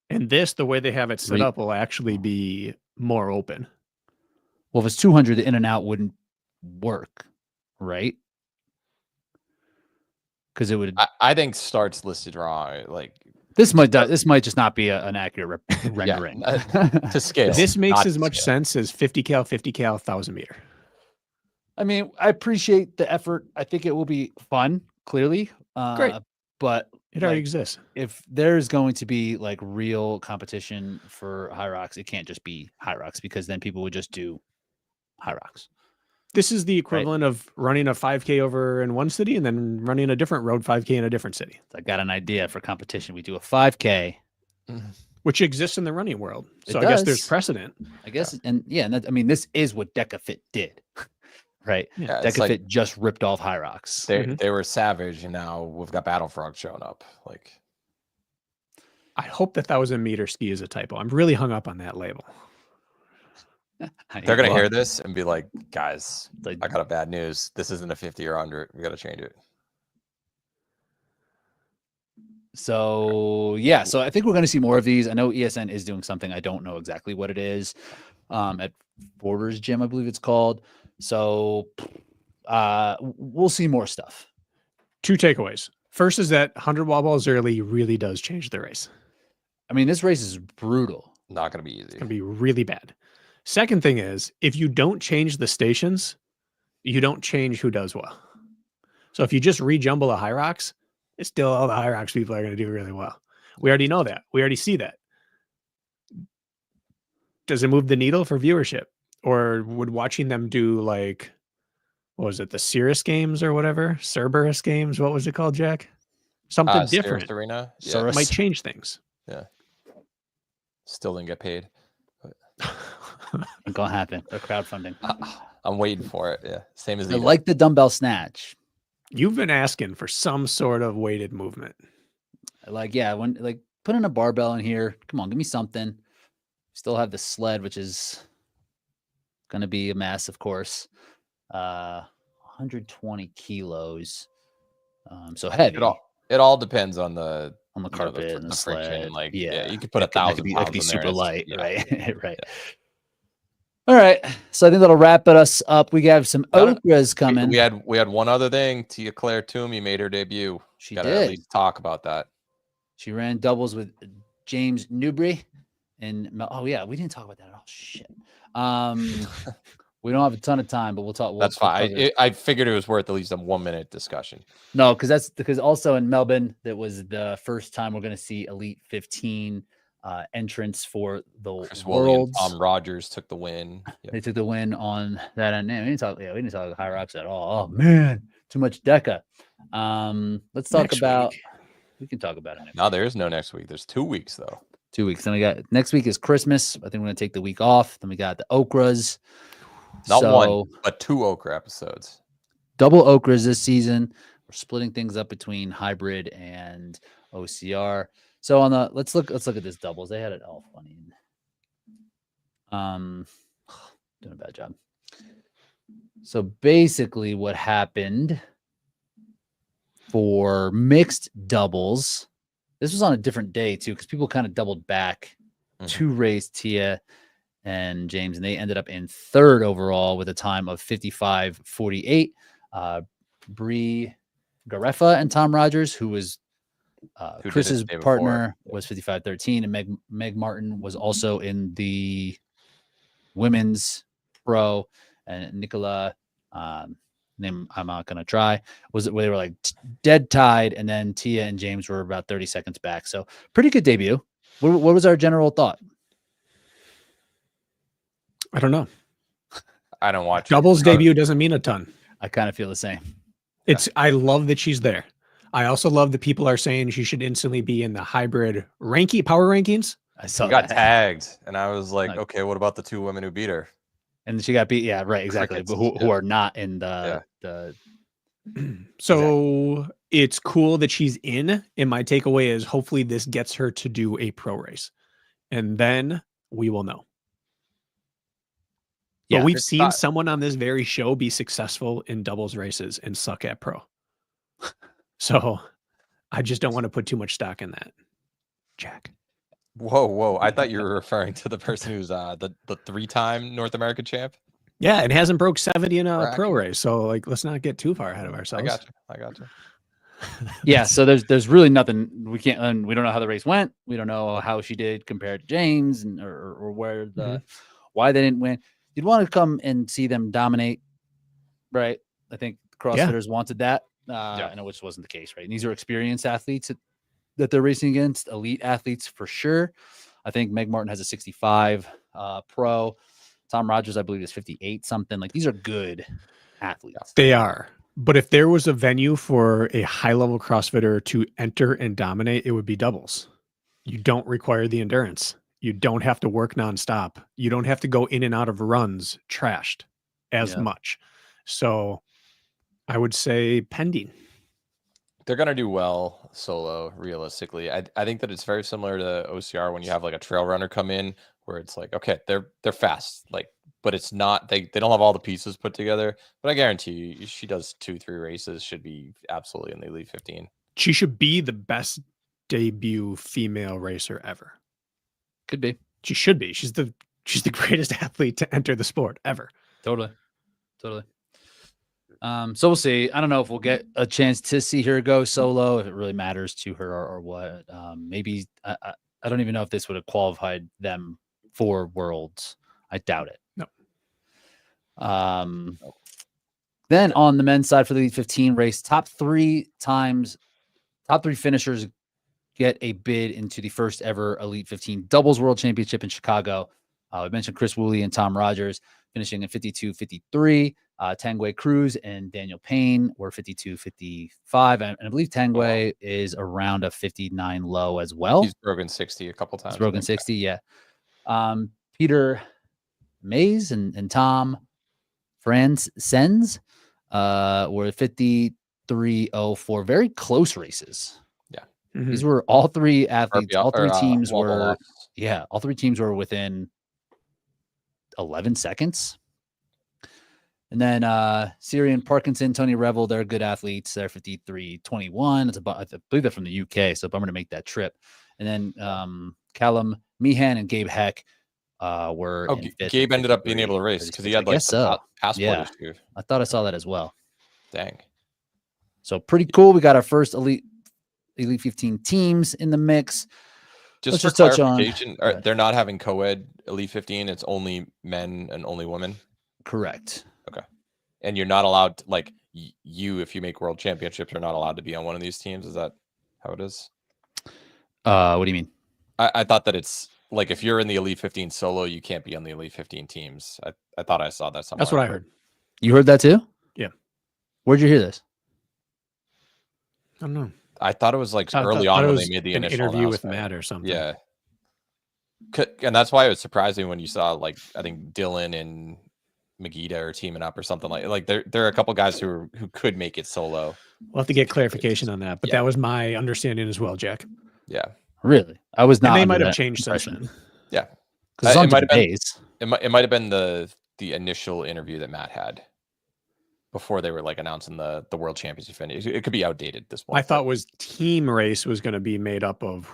And this, the way they have it set Re- up, will actually be more open. Well, if it's 200, the in and out wouldn't work, right? Because it would. I think starts listed wrong. Like This might just not be an accurate rendering. to scale. This makes not as to much scale. sense as 50 cal, 1,000 meter. I mean, I appreciate the effort. I think it will be fun. Clearly, Great. But It already like, exists. if there's going to be like real competition for High Rocks, it can't just be High Rocks because then people would just do High Rocks. This is the equivalent of running a 5K over in one city and then running a different road 5K in a different city. I got an idea for competition. We do a 5K, Mhm. which exists in the running world. It So I guess there's does. precedent. I guess, and yeah, and I mean, this is what DEKAFIT did, right? Yeah, it's DEKAFIT like just ripped off High Rocks. they were savage, and now we've got Battle Frog showing up. Like, I hope the 1,000-meter ski is a typo. I'm really hung up on that label. they're gonna hear this and be like, guys, Like, I got a bad news. This isn't a 50 or under. We got to change it. so yeah, so I think we're going to see more of these. I know ESN is doing something. I don't know exactly what it is. At Borders Gym, I believe it's called. So we'll see more stuff. 2 takeaways. First is that 100 wall balls early really does change the race. I mean, this race is brutal. Not gonna be easy. It's going to be really bad. Second thing is, if you don't change the stations, you don't change who does well. So if you just rejumble the High Rocks, it's still all the High Rocks people are going to do really well. We already know that. We already see that. Does it move the needle for viewership? Or would watching them do like, what was it, the Cirrus games or whatever? Cerberus games? What was it called, Jack? Something different. Arena. Yeah, Cirrus. Might change things. yeah. Still didn't get paid. Ain't gonna happen. They're crowdfunding. I'm waiting for it. Yeah, same as I like the dumbbell snatch. You've been asking for some sort of weighted movement. Like, yeah, when like put in a barbell in here. Come on, give me something. Still have the sled, which is gonna be a mess, of course. 120 kilos. So heavy. It all depends on the Carpet and the friction. sled. Like, Yeah, you could put 1,000 That pounds could be in super there. light, Yeah. right? Right. All right. So I think that'll wrap us up. We have some okras coming. We had one other thing. Tia Claire Toomey made her debut. She Gotta did. at least talk about that. She ran doubles with James Newbury. And oh yeah, we didn't talk about that at all. Shit. We don't have a ton of time, but we'll talk. That's fine. I figured it was worth at least a 1-minute discussion. No, because also in Melbourne, that was the first time we're going to see Elite 15 entrance for the Chris Williams, Worlds. Tom Rogers took the win. Yep. They took the win on that end. We didn't talk High Rocks at all. Oh man, too much Deka. Let's talk about. We can talk about it. No, there is no next week. There's 2 weeks though. 2 weeks. Then we got next week is Christmas. I think we're going to take the week off. Then we got the okras. Not one, but 2 okra episodes. Double okras this season. We're splitting things up between hybrid and OCR. So on the let's look at this doubles. They had it all funny. Doing a bad job. So basically what happened for mixed doubles, this was on a different day too, because people kind of doubled back to race Tia and James, and they ended up in 3rd overall with a time of 55:48. Bree Garefa and Tom Rogers, who was Chris's partner, was 55:13, and Meg Martin was also in the women's pro, and Nicola, name I'm not gonna try, was it where they were like dead tied, and then Tia and James were about 30 seconds back. So pretty good debut. What was our general thought? I don't know. I don't watch doubles debut doesn't mean a ton. I kind of feel the same. I love that she's there. I also love that people are saying she should instantly be in the hybrid power rankings. I saw got tagged, and I was like, okay, what about the 2 women who beat her? And she got beat. Yeah, right, exactly. But who are not in the So it's cool that she's in. And my takeaway is hopefully this gets her to do a pro race, and then we will know. But we've seen someone on this very show be successful in doubles races and suck at pro. So I just don't want to put too much stock in that, Jack. Whoa. I thought you were referring to the person who's the 3-time North American champ. Yeah, and hasn't broke 70 in a pro race. So like, let's not get too far ahead of ourselves. I got you. Yeah, so there's really nothing we can't, and we don't know how the race went. We don't know how she did compared to James, and or where why they didn't win. You'd want to come and see them dominate, right? I think CrossFitters wanted that, and which wasn't the case, right? And these are experienced athletes that they're racing against, elite athletes for sure. I think Meg Martin has a 65 pro. Tom Rogers, I believe, is 58 something. Like, these are good athletes. They are. But if there was a venue for a high-level CrossFitter to enter and dominate, it would be doubles. You don't require the endurance. You don't have to work nonstop. You don't have to go in and out of runs trashed as much. So I would say pending. They're going to do well solo, realistically. I think that it's very similar to OCR when you have like a trail runner come in where it's like, okay, they're fast, like, but it's not, they don't have all the pieces put together. But I guarantee you, she does 2-3 races, should be absolutely in the Elite 15. She should be the best debut female racer ever. Could be. She should be. She's the greatest athlete to enter the sport ever. Totally. So we'll see. I don't know if we'll get a chance to see her go solo, if it really matters to her or what. Maybe I don't even know if this would have qualified them for Worlds. I doubt it. No. Then on the men's side for the Elite 15 race, top three finishers get a bid into the first ever Elite 15 doubles world championship in Chicago. We mentioned Chris Woolley and Tom Rogers finishing in 52-53. Tanguay Cruz and Daniel Payne were 52-55. And I believe Tanguay is around a 59 low as well. He's broken 60 a couple times. He's broken 60, yeah. Peter Mays and Tom Franzens were 53-04. Very close races. Yeah. Mm-hmm. These were all three athletes. All three teams all three teams were within 11 seconds. And then Syrian Parkinson, Tony Revel, they're good athletes. They're 53-21. It's about, I believe they're from the UK, so bummer to make that trip. And then Callum Meehan and Gabe Heck were. Oh, Gabe ended up being able to race because he had like passport issue. I thought I saw that as well. Dang. So pretty cool. We got our first Elite 15 teams in the mix. Just for clarification, they're not having co-ed Elite 15. It's only men and only women. Correct. Okay. And you're not allowed to, like, if you make world championships, are not allowed to be on one of these teams. Is that how it is? What do you mean? I thought that it's like, if you're in the Elite 15 solo, you can't be on the Elite 15 teams. I thought I saw that somewhere. That's what I heard. You heard that too? Yeah. Where'd you hear this? I don't know. I thought it was like early on when they made the initial interview with Matt or something. Yeah. And that's why it was surprising when you saw, like, I think Dylan and Magida are teaming up or something like there are a couple guys who could make it solo. We'll have to get clarification on that, but that was my understanding as well, Jack. Yeah. Really? I was not. And they might have changed since then. Yeah. Because it might have been it might have been the initial interview that Matt had before they were like announcing the world championship finish. It could be outdated at this point. I thought was team race was going to be made up of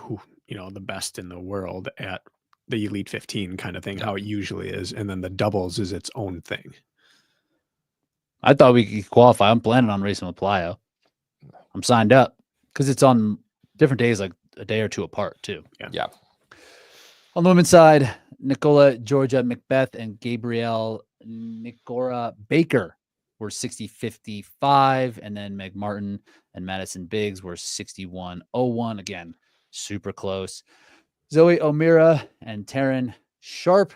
the best in the world at the Elite 15 kind of thing, how it usually is, and then the doubles is its own thing. I thought we could qualify. I'm planning on racing with Plyo. I'm signed up because it's on different days, like a day or two apart too. Yeah. On the women's side, Nicola Georgia Macbeth and Gabrielle Nicora Baker were 60-55, and then Meg Martin and Madison Biggs were 61-01. Again, super close. Zoe O'Meara and Taryn Sharp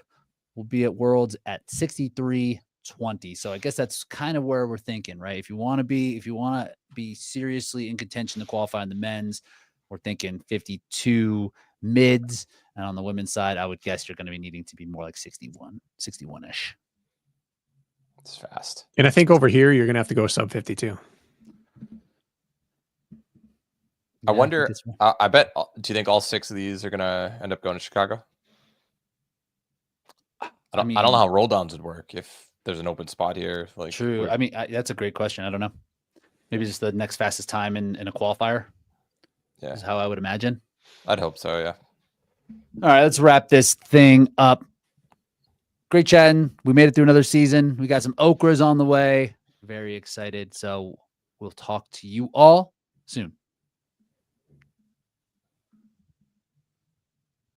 will be at Worlds at 63-20. So I guess that's kind of where we're thinking, right? If you want to be seriously in contention to qualify in the men's, we're thinking 52 mids. And on the women's side, I would guess you're going to be needing to be more like 61-ish. It's fast. And I think over here, you're going to have to go sub 52. I wonder, I bet, do you think all 6 of these are going to end up going to Chicago? I don't know how roll downs would work if there's an open spot here. Like, true. I mean, that's a great question. I don't know. Maybe just the next fastest time in a qualifier. Yeah. Is how I would imagine. I'd hope so, yeah. All right, let's wrap this thing up. Great chatting. We made it through another season. We got some okras on the way. Very excited. So we'll talk to you all soon.